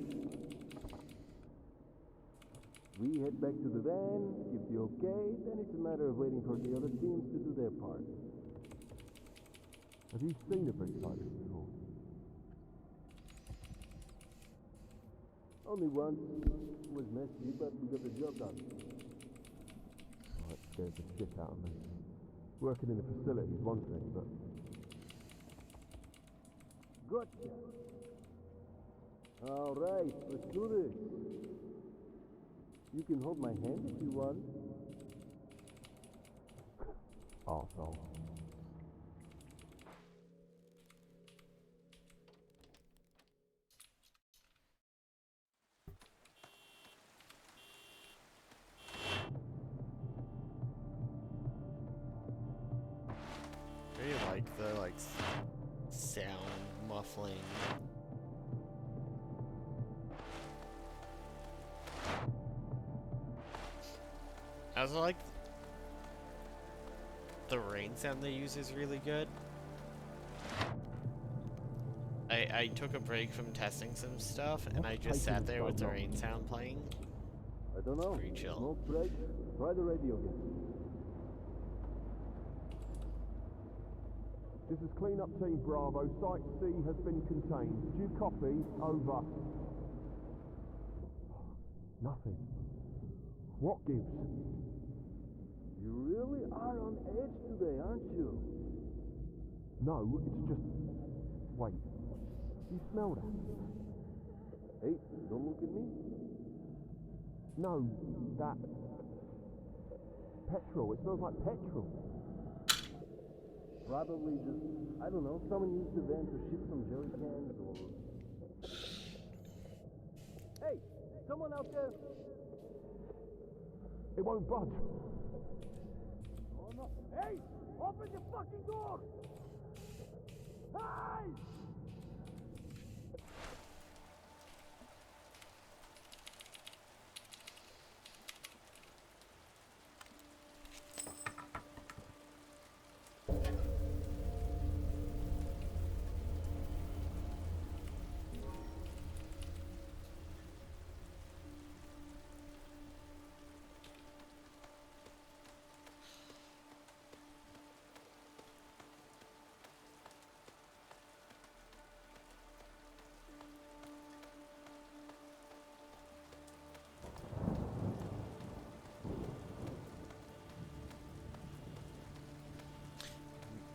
We head back to the van, give the okay, then it's a matter of waiting for the other teams to do their part. Have you seen a bridge like this before? Only once. It was messy, but we got the job done. That scares the shit out of me. Working in a facility is one thing, but... Gotcha. Alright, let's do this. You can hold my hand if you want. Arsehole. I really like the sound muffling. I also like the rain sound they use is really good. I took a break from testing some stuff and I just sat there with the rain sound playing. I don't know. Pretty chill. No break. Try the radio again. This is Cleanup Team Bravo. Site C has been contained. Do you copy? Over. Nothing. What gives? You really are on edge today, aren't you? No, it's just... Wait. You smell that? Hey, don't look at me. No, that... Petrol. It smells like petrol. Probably just, I don't know, someone used the van to ship some jerry cans or... Hey, someone out there? It won't budge. Oh no. Hey, open the fucking door! Hey!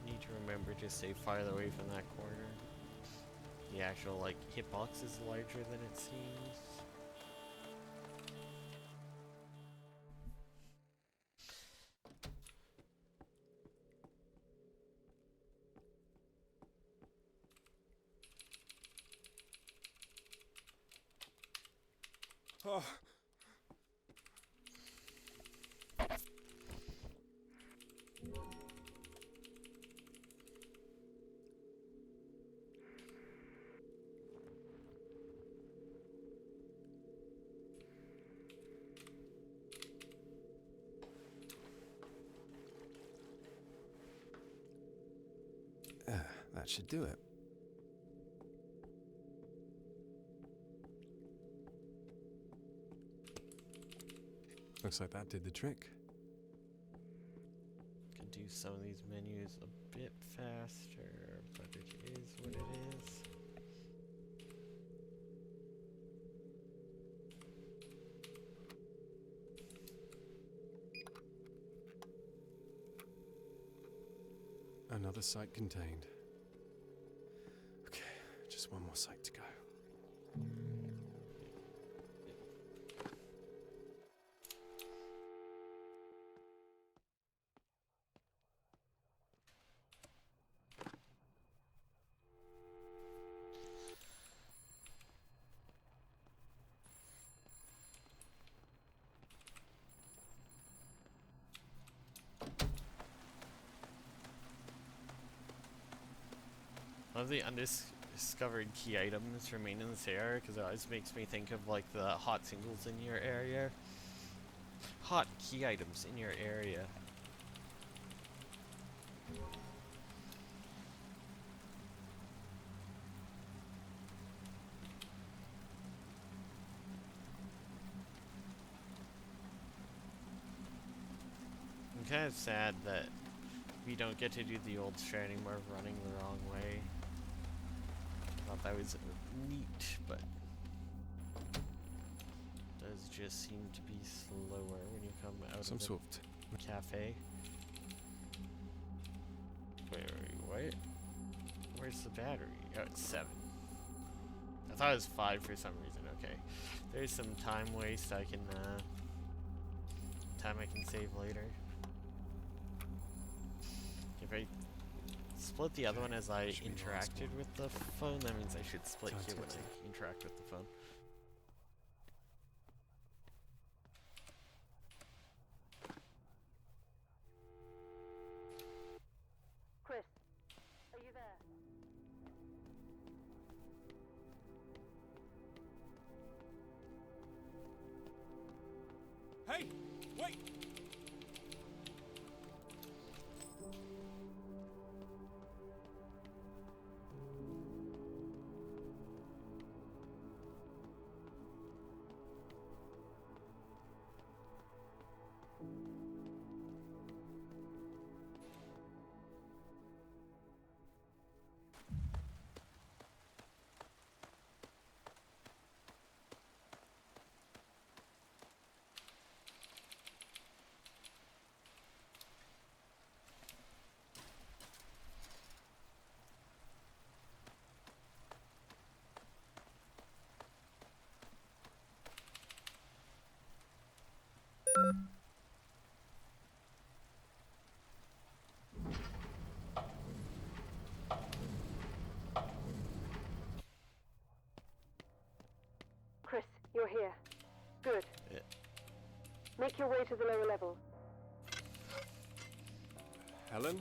Need to remember to stay farther away from that corner. The actual hitbox is larger than it seems. Oh. That should do it. Looks like that did the trick. Could do some of these menus a bit faster, but it is what it is. Another site contained. Okay, just one more site to go. One of the undiscovered key items remain in this area because it always makes me think of like the hot singles in your area. Hot key items in your area. I'm kind of sad that we don't get to do the old strat anymore of running the wrong way. Thought that was neat, but does just seem to be slower when you come out Some of sort the cafe. Wait, what? Where's the battery? Oh, it's 7. I thought it was 5 for some reason. Okay, there's some time waste. I can time I can save later. If I split the other one as I interacted with the phone, that means I should split here when I interact with the phone. Chris, are you there? Hey, wait! Chris, you're here. Good. Yeah. Make your way to the lower level. Helen?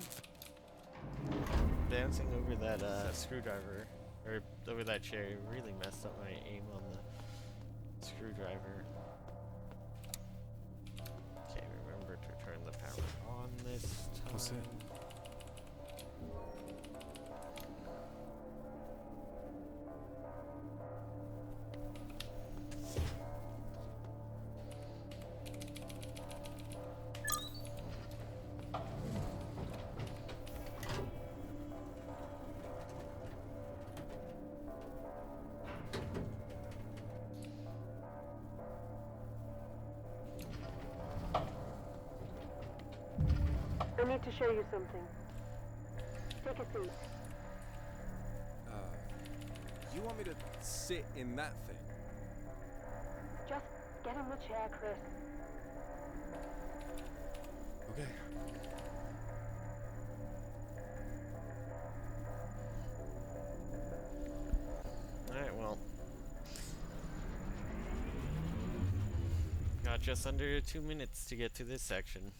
Dancing over that screwdriver, or over that chair, really messed up my aim on the screwdriver. Okay, remember to turn the power on this time. What's it? I need to show you something. Take a seat. You want me to sit in that thing? Just get in the chair, Chris. Okay. Alright, well. Got just under 2 minutes to get to this section.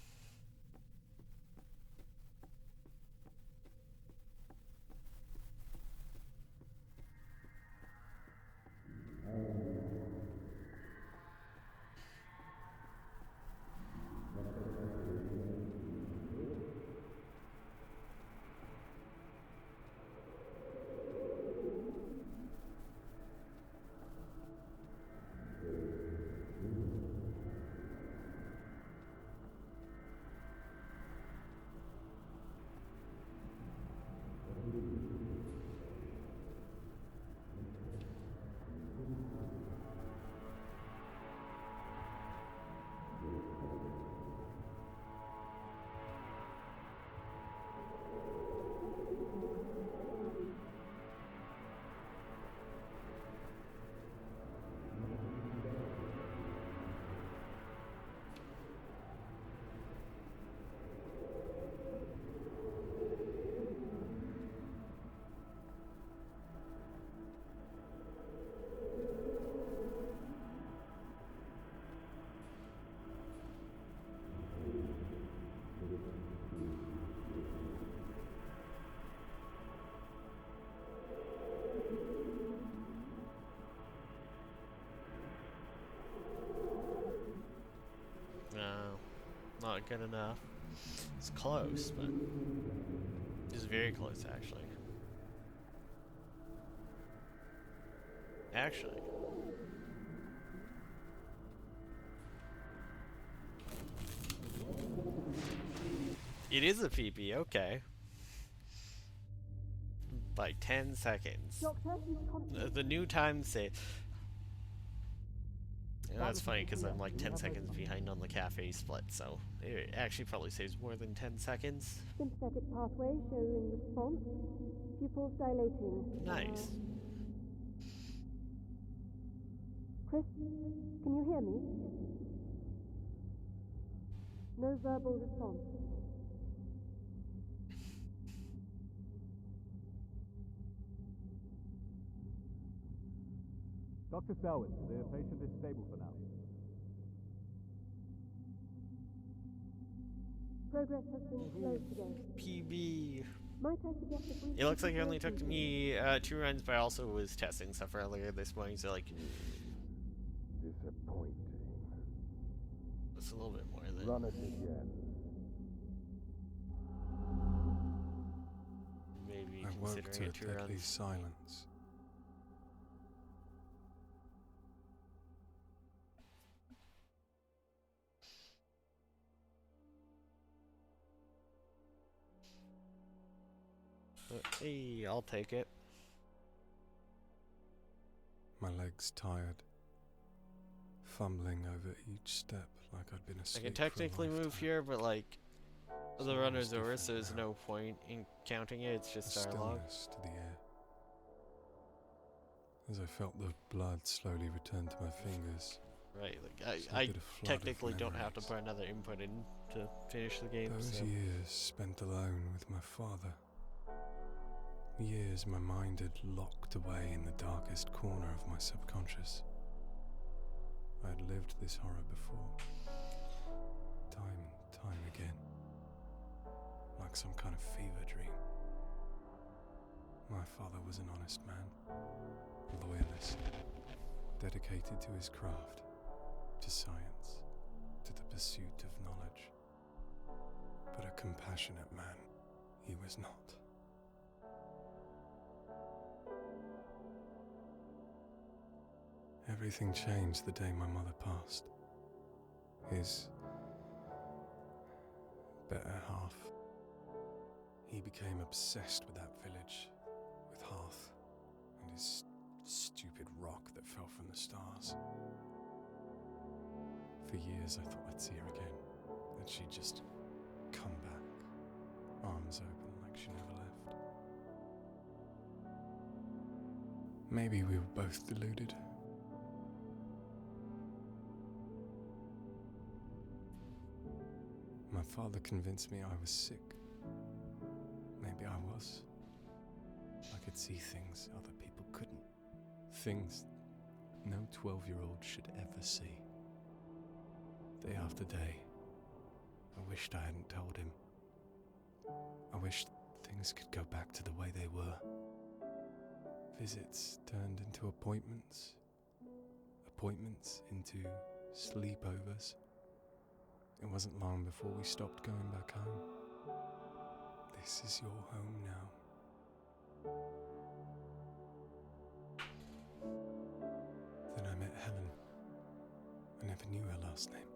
not good enough. It's close, but it's very close, actually. Actually. It is a PP, okay. By 10 seconds. The new time say. You know, that's funny because I'm like 10 seconds behind on the cafe split, so it actually probably saves more than 10 seconds. Sympathetic pathway showing response. Pupils dilating. Nice. Chris, can you hear me? No verbal response. Dr. Selwyn, the patient is stable for now. Progress has been slow today. PB. Might I suggest a brief... It looks like it only took me 2 runs, but I also was testing stuff earlier this morning, so like... Disappointing. It's a little bit more than... Run it again. Maybe I woke to considering a it 2 deadly runs. silence. Hey, I'll take it. My legs tired, fumbling over each step like I'd been I asleep. can technically move here, but like the runner's over, so there's no point in counting it. It's just dialogue. Stillness to the air. As I felt the blood slowly return to my fingers. Right, like I technically don't have to put another input in to finish the game. Those so. years spent alone with my father. Years my mind had locked away in the darkest corner of my subconscious. I had lived this horror before, time and time again, like some kind of fever dream. My father was an honest man, loyalist, dedicated to his craft, to science, to the pursuit of knowledge. But a compassionate man he was not. Everything changed the day my mother passed. His better half. He became obsessed with that village, with Hearth, and his stupid rock that fell from the stars. For years I thought I'd see her again, that she'd just come back, arms open like she never left. Maybe we were both deluded. My father convinced me I was sick. Maybe I was. I could see things other people couldn't. Things no 12-year-old should ever see. Day after day, I wished I hadn't told him. I wished things could go back to the way they were. Visits turned into appointments. Appointments into sleepovers. It wasn't long before we stopped going back home. This is your home now. Then I met Helen. I never knew her last name.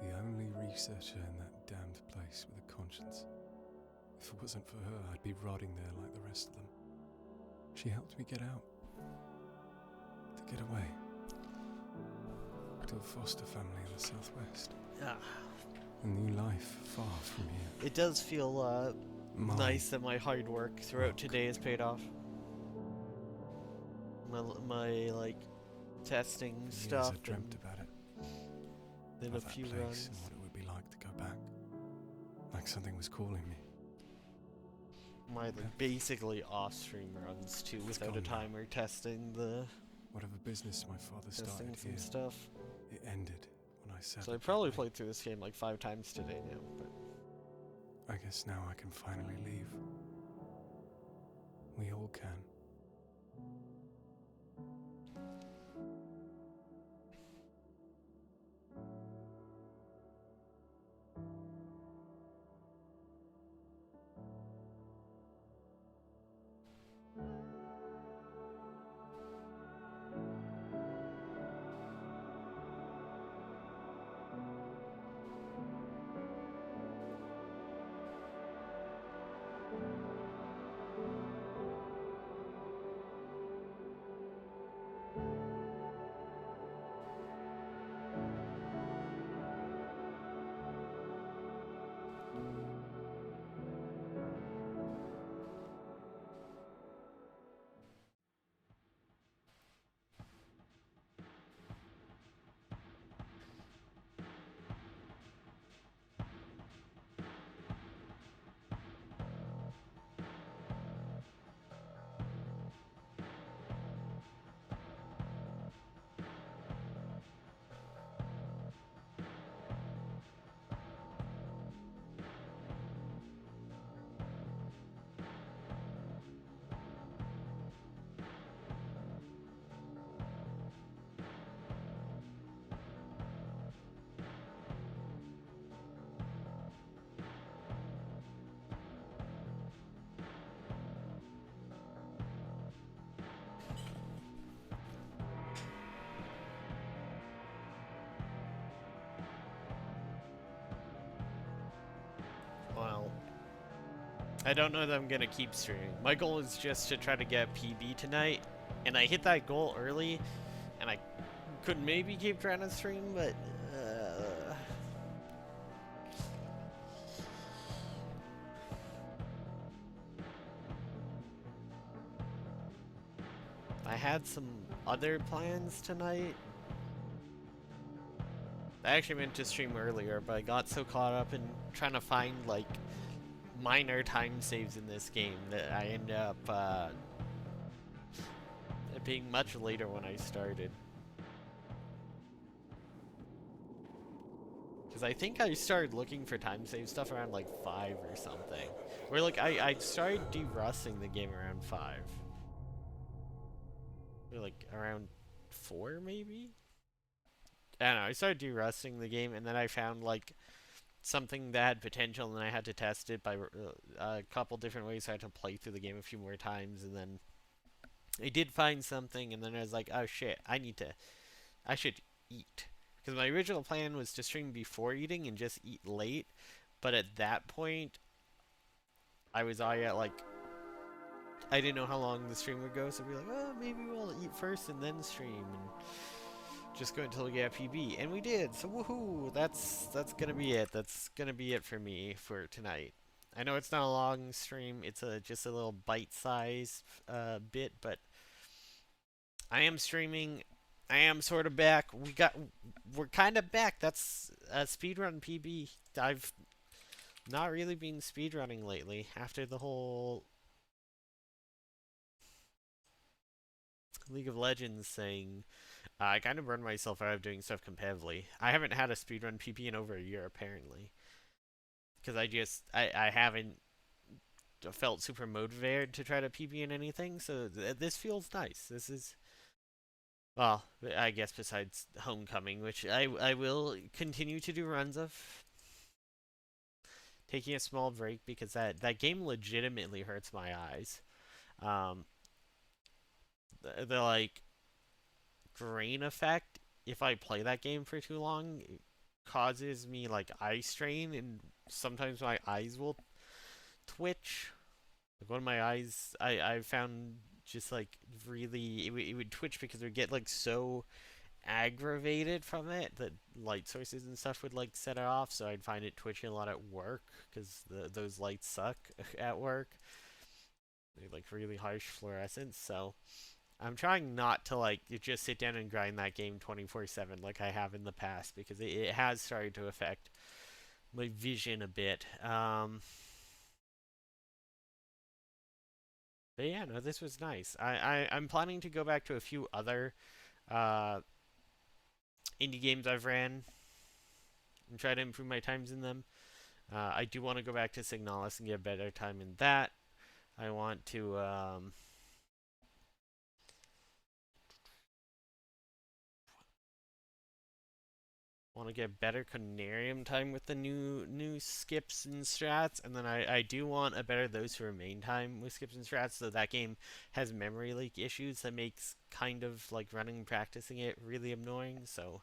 The only researcher in that damned place with a conscience. If it wasn't for her, I'd be rotting there like the rest of them. She helped me get out. To get away. To a foster family in the southwest. A new life far from here. It does feel nice that my hard work throughout today has paid off. My like testing stuff. I dreamt about it. Then a few runs. And what it would be like to go back. Like something was calling me. My like, basically off-stream runs too, without a timer, testing the. Whatever business my father started some here, stuff. It ended when I sat. So I probably played through this game like 5 times today now, but I guess now I can finally leave. We all can. I don't know that I'm gonna keep streaming. My goal is just to try to get PB tonight, and I hit that goal early, and I could maybe keep trying to stream, but I had some other plans tonight. I actually meant to stream earlier, but I got so caught up in trying to find like minor time saves in this game that I ended up it being much later when I started. Because I think I started looking for time save stuff around like 5 or something. Or like I started de-rusting the game around 5. Or like around 4 maybe? I don't know, I started de-rusting the game and then I found like something that had potential and I had to test it by a couple different ways. So I had to play through the game a few more times and then I did find something and then I was like, oh shit, I should eat. Because my original plan was to stream before eating and just eat late. But at that point, I was already at like, I didn't know how long the stream would go. So we'd be like, oh, maybe we'll eat first and then stream. And just go until we get PB. And we did. So woohoo, that's going to be it. That's going to be it for me for tonight. I know it's not a long stream. It's just a little bite-sized bit. But I am streaming. I am sort of back. We're kind of back. That's a speedrun PB. I've not really been speedrunning lately after the whole League of Legends thing. I kind of burned myself out of doing stuff competitively. I haven't had a speedrun PB in over a year apparently. Because I haven't felt super motivated to try to PB in anything. So this feels nice. This is... Well, I guess besides Homecoming, which I will continue to do runs of. Taking a small break because that game legitimately hurts my eyes. The like grain effect, if I play that game for too long, it causes me like eye strain and sometimes my eyes will twitch. Like one of my eyes, I found just like really it would twitch because it would get like so aggravated from it that light sources and stuff would like set it off, so I'd find it twitching a lot at work because those lights suck at work. They're like really harsh fluorescence, so I'm trying not to like just sit down and grind that game 24/7 like I have in the past because it has started to affect my vision a bit. But yeah, no, this was nice. I'm planning to go back to a few other indie games I've ran and try to improve my times in them. I do want to go back to Signalis and get a better time in that. I want to get better Conarium time with the new skips and strats, and then I do want a better those who remain time with skips and strats, so that game has memory leak issues that makes kind of like running and practicing it really annoying, so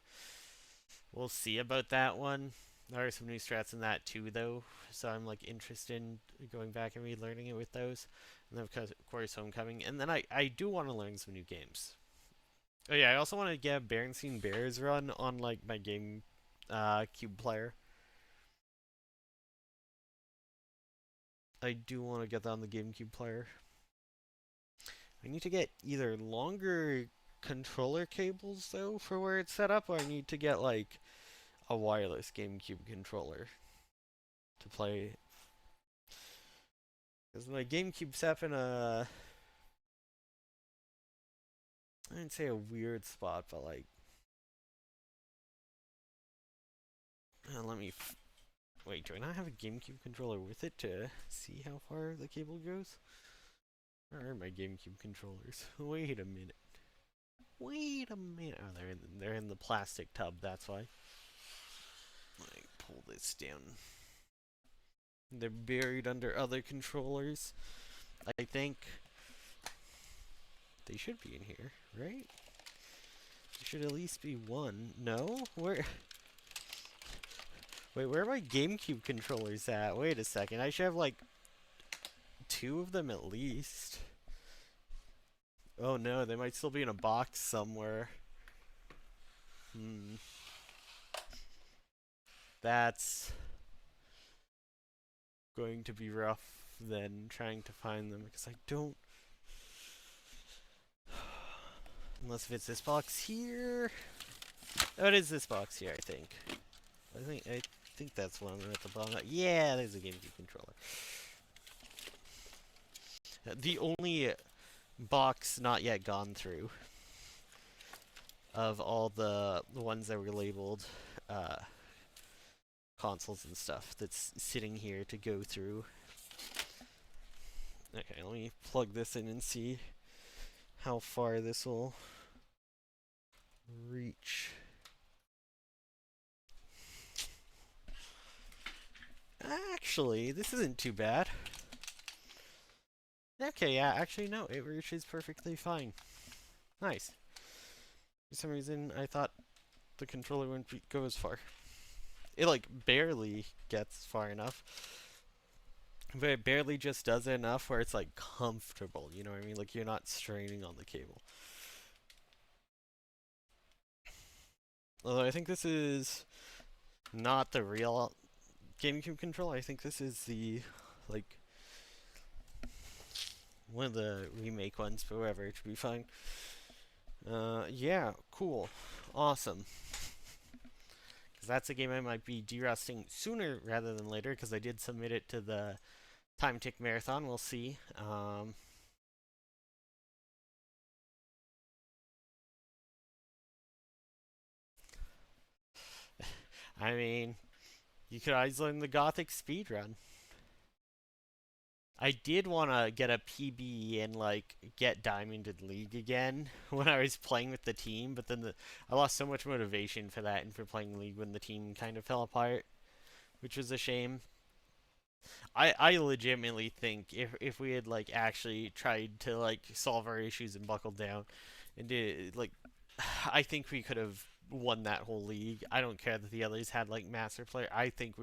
we'll see about that one. There are some new strats in that too though, so I'm like interested in going back and relearning it with those. And then of course Homecoming, and then I do want to learn some new games. Oh yeah, I also want to get a Berenstain Bears run on like my game cube player. I do want to get that on the GameCube player. I need to get either longer controller cables though for where it's set up, or I need to get like a wireless GameCube controller to play. Because my GameCube's up in a... I didn't say a weird spot, but like... let me... Wait, do I not have a GameCube controller with it to see how far the cable goes? Where are my GameCube controllers? Wait a minute. Wait a minute. Oh, they're in the plastic tub, that's why. Let me pull this down. They're buried under other controllers. I think they should be in here, right? There should at least be one. No? Where? Wait, where are my GameCube controllers at? Wait a second. I should have like 2 of them at least. Oh no, they might still be in a box somewhere. That's going to be rough then, trying to find them, because I don't... Unless if it's this box here. Oh, it is this box here, I think. I think that's one of them at the bottom. Yeah, there's a GameCube controller. The only box not yet gone through of all the ones that were labeled consoles and stuff that's sitting here to go through. Okay, let me plug this in and see how far this will reach. Actually, this isn't too bad. Okay, yeah, actually no, it reaches perfectly fine. Nice. For some reason, I thought the controller wouldn't go as far. It, like, barely gets far enough. But it barely just does it enough where it's, like, comfortable, you know what I mean? Like, you're not straining on the cable. Although I think this is not the real GameCube controller. I think this is the, like, one of the remake ones, but whatever, it should be fine. Yeah, cool. Awesome. Because that's a game I might be derusting sooner rather than later, because I did submit it to the Time Tick Marathon. We'll see. I mean, you could always learn the Gothic speedrun. I did want to get a PB and, like, get Diamond in League again when I was playing with the team, but then I lost so much motivation for that and for playing League when the team kind of fell apart, which was a shame. I legitimately think if we had, like, actually tried to, like, solve our issues and buckled down and did, like, I think we could have won that whole league. I don't care that the others had, like, master player. I think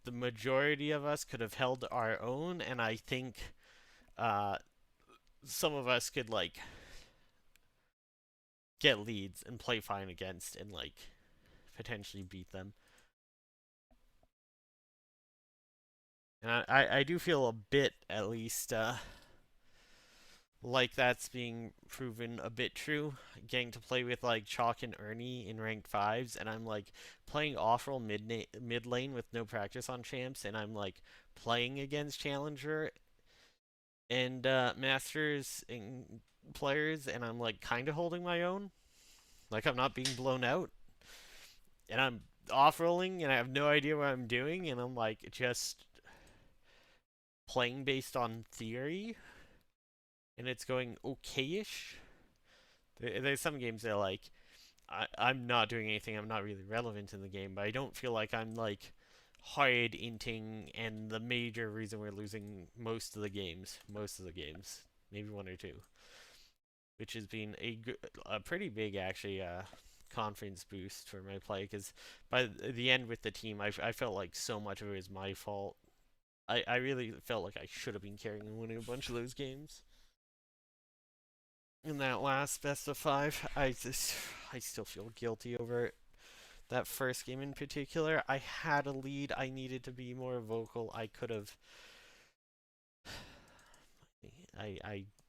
the majority of us could have held our own, and I think some of us could, like, get leads and play fine against and, like, potentially beat them. And I do feel a bit, at least, like that's being proven a bit true. Getting to play with, like, Chalk and Ernie in ranked 5s, and I'm, like, playing off-roll mid lane with no practice on champs, and I'm, like, playing against Challenger and Masters and players, and I'm, like, kind of holding my own. Like, I'm not being blown out. And I'm off-rolling, and I have no idea what I'm doing, and I'm, like, just playing based on theory, and it's going okay-ish. There's some games that, like, I'm not doing anything, I'm not really relevant in the game, but I don't feel like I'm, like, hard inting, and the major reason we're losing most of the games, maybe one or two, which has been a pretty big, actually, confidence boost for my play, because by the end with the team, I felt like so much of it was my fault. I really felt like I should have been carrying and winning a bunch of those games. In that last best of 5, I still feel guilty over it. That first game in particular, I had a lead. I needed to be more vocal. I could have.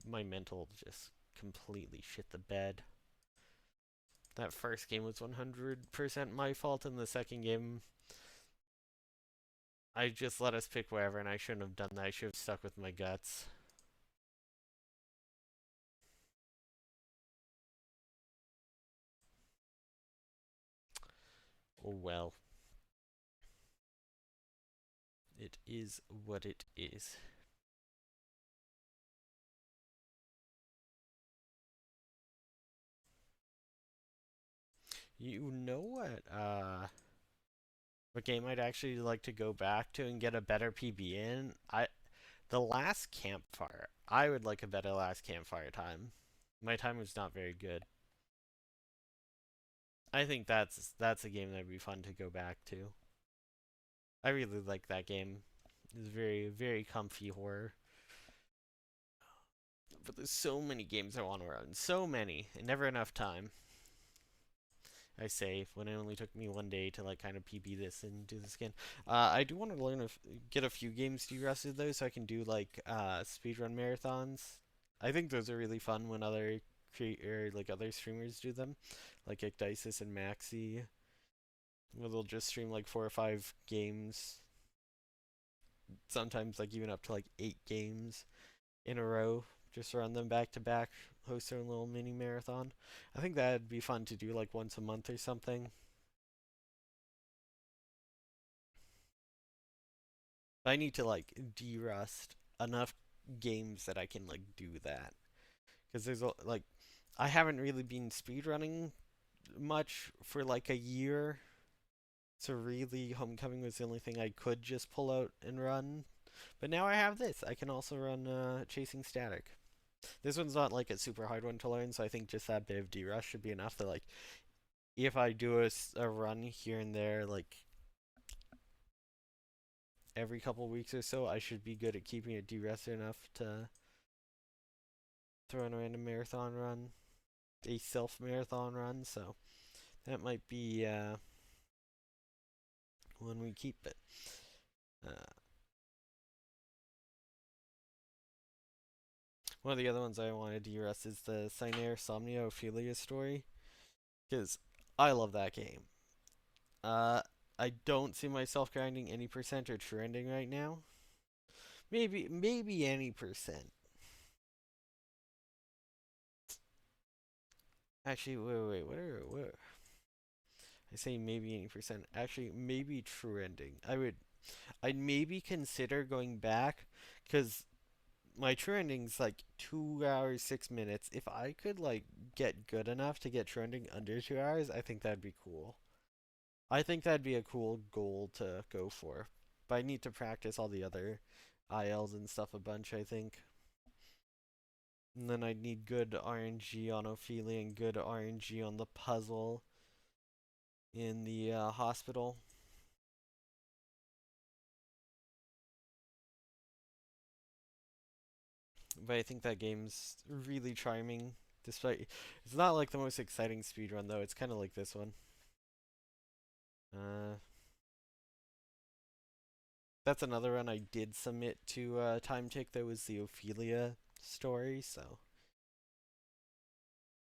My mental just completely shit the bed. That first game was 100% my fault, and the second game, I just let us pick wherever, and I shouldn't have done that. I should have stuck with my guts. Oh well. It is what it is. You know what game I'd actually like to go back to and get a better PB in? The last campfire. I would like a better last campfire time. My time was not very good. I think that's a game that'd be fun to go back to. I really like that game. It's very, very comfy horror. But there's so many games I want to run. So many. And never enough time. I say, when it only took me one day to like kind of PB this and do this again. I do want to get a few games de-rusted though, so I can do like speedrun marathons. I think those are really fun when other other streamers do them, like Ecdysis and Maxi, where they'll just stream like 4 or 5 games, sometimes like even up to like 8 games in a row. Just run them back to back, host their own little mini marathon. I think that'd be fun to do like once a month or something. I need to like de-rust enough games that I can like do that. Because there's like I haven't really been speedrunning much for like a year. So really Homecoming was the only thing I could just pull out and run. But now I have this. I can also run Chasing Static. This one's not like a super hard one to learn, so I think just that bit of de-rust should be enough that like if I do a run here and there like every couple weeks or so, I should be good at keeping it de-rusted enough to run a random marathon run, a self-marathon run, so that might be when we keep it. One of the other ones I wanted to de-rust is the Cynare Somnia Ophelia story, because I love that game. I don't see myself grinding any percent or true ending right now. Maybe any percent. Actually, wait, what? I say maybe any percent. Actually, maybe true ending. I'd maybe consider going back, because my true ending's like 2 hours 6 minutes. If I could like get good enough to get true ending under 2 hours, I think that'd be cool. I think that'd be a cool goal to go for. But I need to practice all the other ILs and stuff a bunch, I think. And then I'd need good RNG on Ophelia and good RNG on the puzzle in the hospital. But I think that game's really charming. Despite it's not like the most exciting speedrun though. It's kind of like this one. That's another run I did submit to Time Tick. That was the Ophelia story, so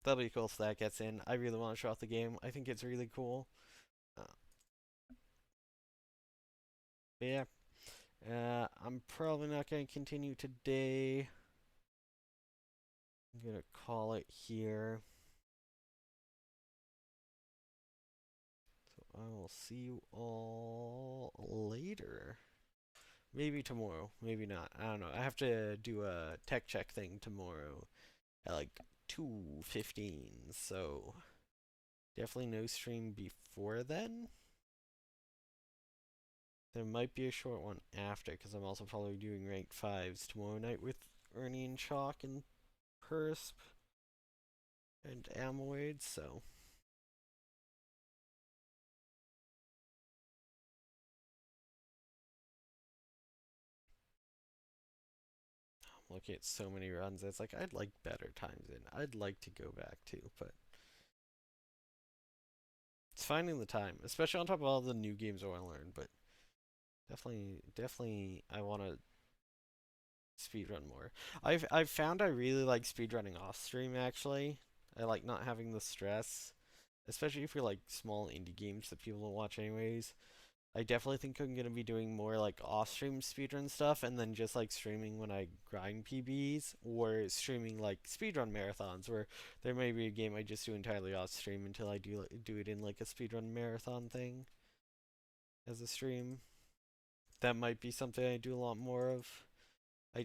that'll be cool if that gets in. I really want to show off the game. I think it's really cool. Yeah. I'm probably not going to continue today. I'm going to call it here. So I will see you all later. Maybe tomorrow, maybe not. I don't know. I have to do a tech check thing tomorrow at like 2:15, so definitely no stream before then. There might be a short one after, because I'm also probably doing ranked 5s tomorrow night with Ernie and Chalk and Persp and Amoid, so. I'm looking at so many runs, it's like I'd like better times in. I'd like to go back too, but it's finding the time, especially on top of all the new games I want to learn, but definitely I want to speedrun more. I've found I really like speedrunning off stream actually. I like not having the stress, especially if you're like small indie games that people don't watch anyways. I definitely think I'm gonna be doing more like off-stream speedrun stuff, and then just like streaming when I grind PBs, or streaming like speedrun marathons, where there may be a game I just do entirely off-stream until I do it in like a speedrun marathon thing as a stream. That might be something I do a lot more of. I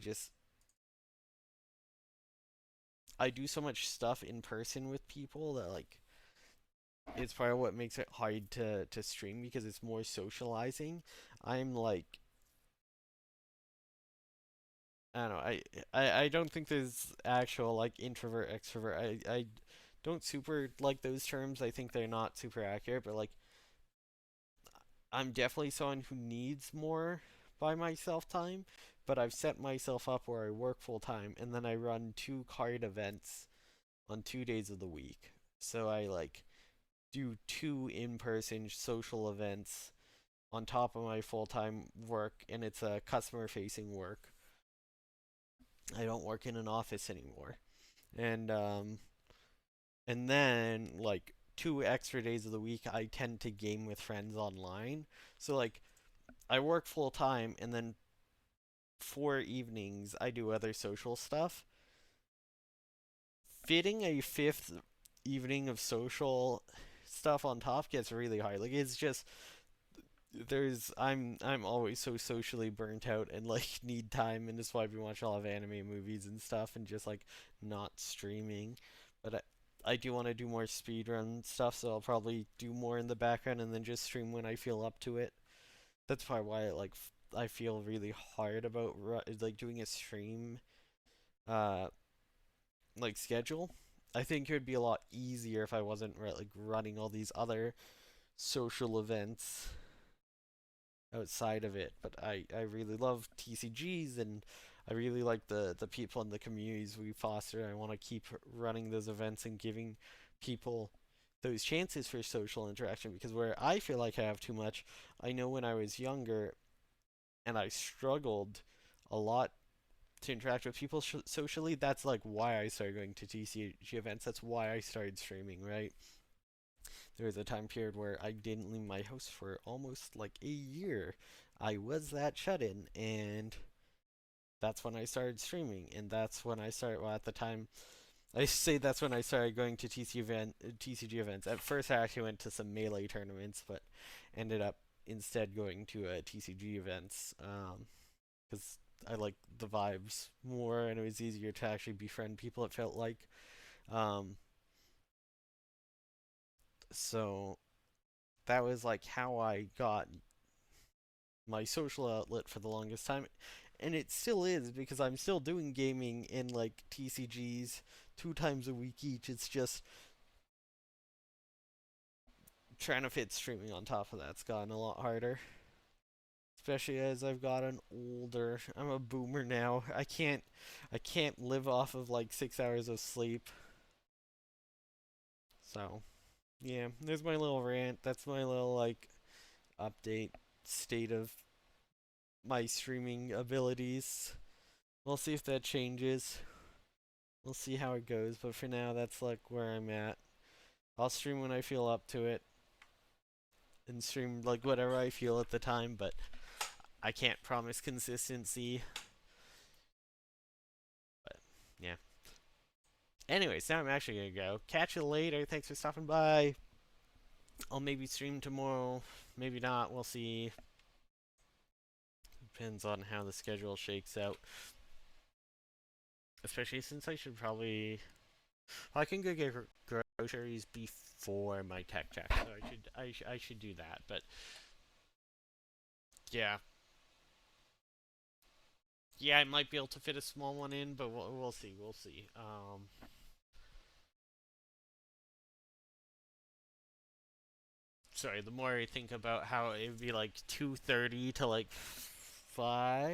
do so much stuff in person with people that like it's probably what makes it hard to stream, because it's more socializing. I'm like, I don't know, I don't think there's actual like introvert extrovert. I don't super like those terms. I think they're not super accurate, but like I'm definitely someone who needs more by myself time, but I've set myself up where I work full time and then I run 2 card events on 2 days of the week. So I like do 2 in-person social events on top of my full-time work, and it's a customer-facing work. I don't work in an office anymore, and then like 2 extra days of the week, I tend to game with friends online. So like I work full time, and then 4 evenings I do other social stuff. Fitting a fifth evening of social stuff on top gets really hard. Like it's just I'm always so socially burnt out and like need time, and that's why we watch a lot of anime movies and stuff and just like not streaming. But I do want to do more speedrun stuff, so I'll probably do more in the background and then just stream when I feel up to it. That's probably why I feel really hard about like doing a stream uh like schedule. I think it would be a lot easier if I wasn't like running all these other social events outside of it. But I really love TCGs, and I really like the people in the communities we foster. I want to keep running those events and giving people those chances for social interaction, because where I feel like I have too much, I know when I was younger and I struggled a lot to interact with people socially. That's like why I started going to TCG events. That's why I started streaming, right? There was a time period where I didn't leave my house for almost like a year. I was that shut in, and that's when I started streaming, and that's when I started. Well, at the time, I say that's when I started going to TCG events. At first, I actually went to some melee tournaments, but ended up instead going to TCG events because I like the vibes more, and it was easier to actually befriend people. It felt like. Um, so that was like how I got my social outlet for the longest time, and it still is because I'm still doing gaming in like TCGs 2 times a week each. It's just trying to fit streaming on top of that's gotten a lot harder, especially as I've gotten older. I'm a boomer now. I can't live off of like 6 hours of sleep. So yeah, there's my little rant. That's my little like update state of my streaming abilities. We'll see if that changes. We'll see how it goes, but for now, that's like where I'm at. I'll stream when I feel up to it, and stream like whatever I feel at the time, but I can't promise consistency. But yeah. Anyways, now I'm actually gonna go. Catch you later. Thanks for stopping by. I'll maybe stream tomorrow. Maybe not. We'll see. Depends on how the schedule shakes out. Especially since I should probably... I can go get groceries before my tech check, so I should do that. But yeah, I might be able to fit a small one in, but we'll see. We'll see. Sorry. The more I think about how it'd be like 2:30 to like 5,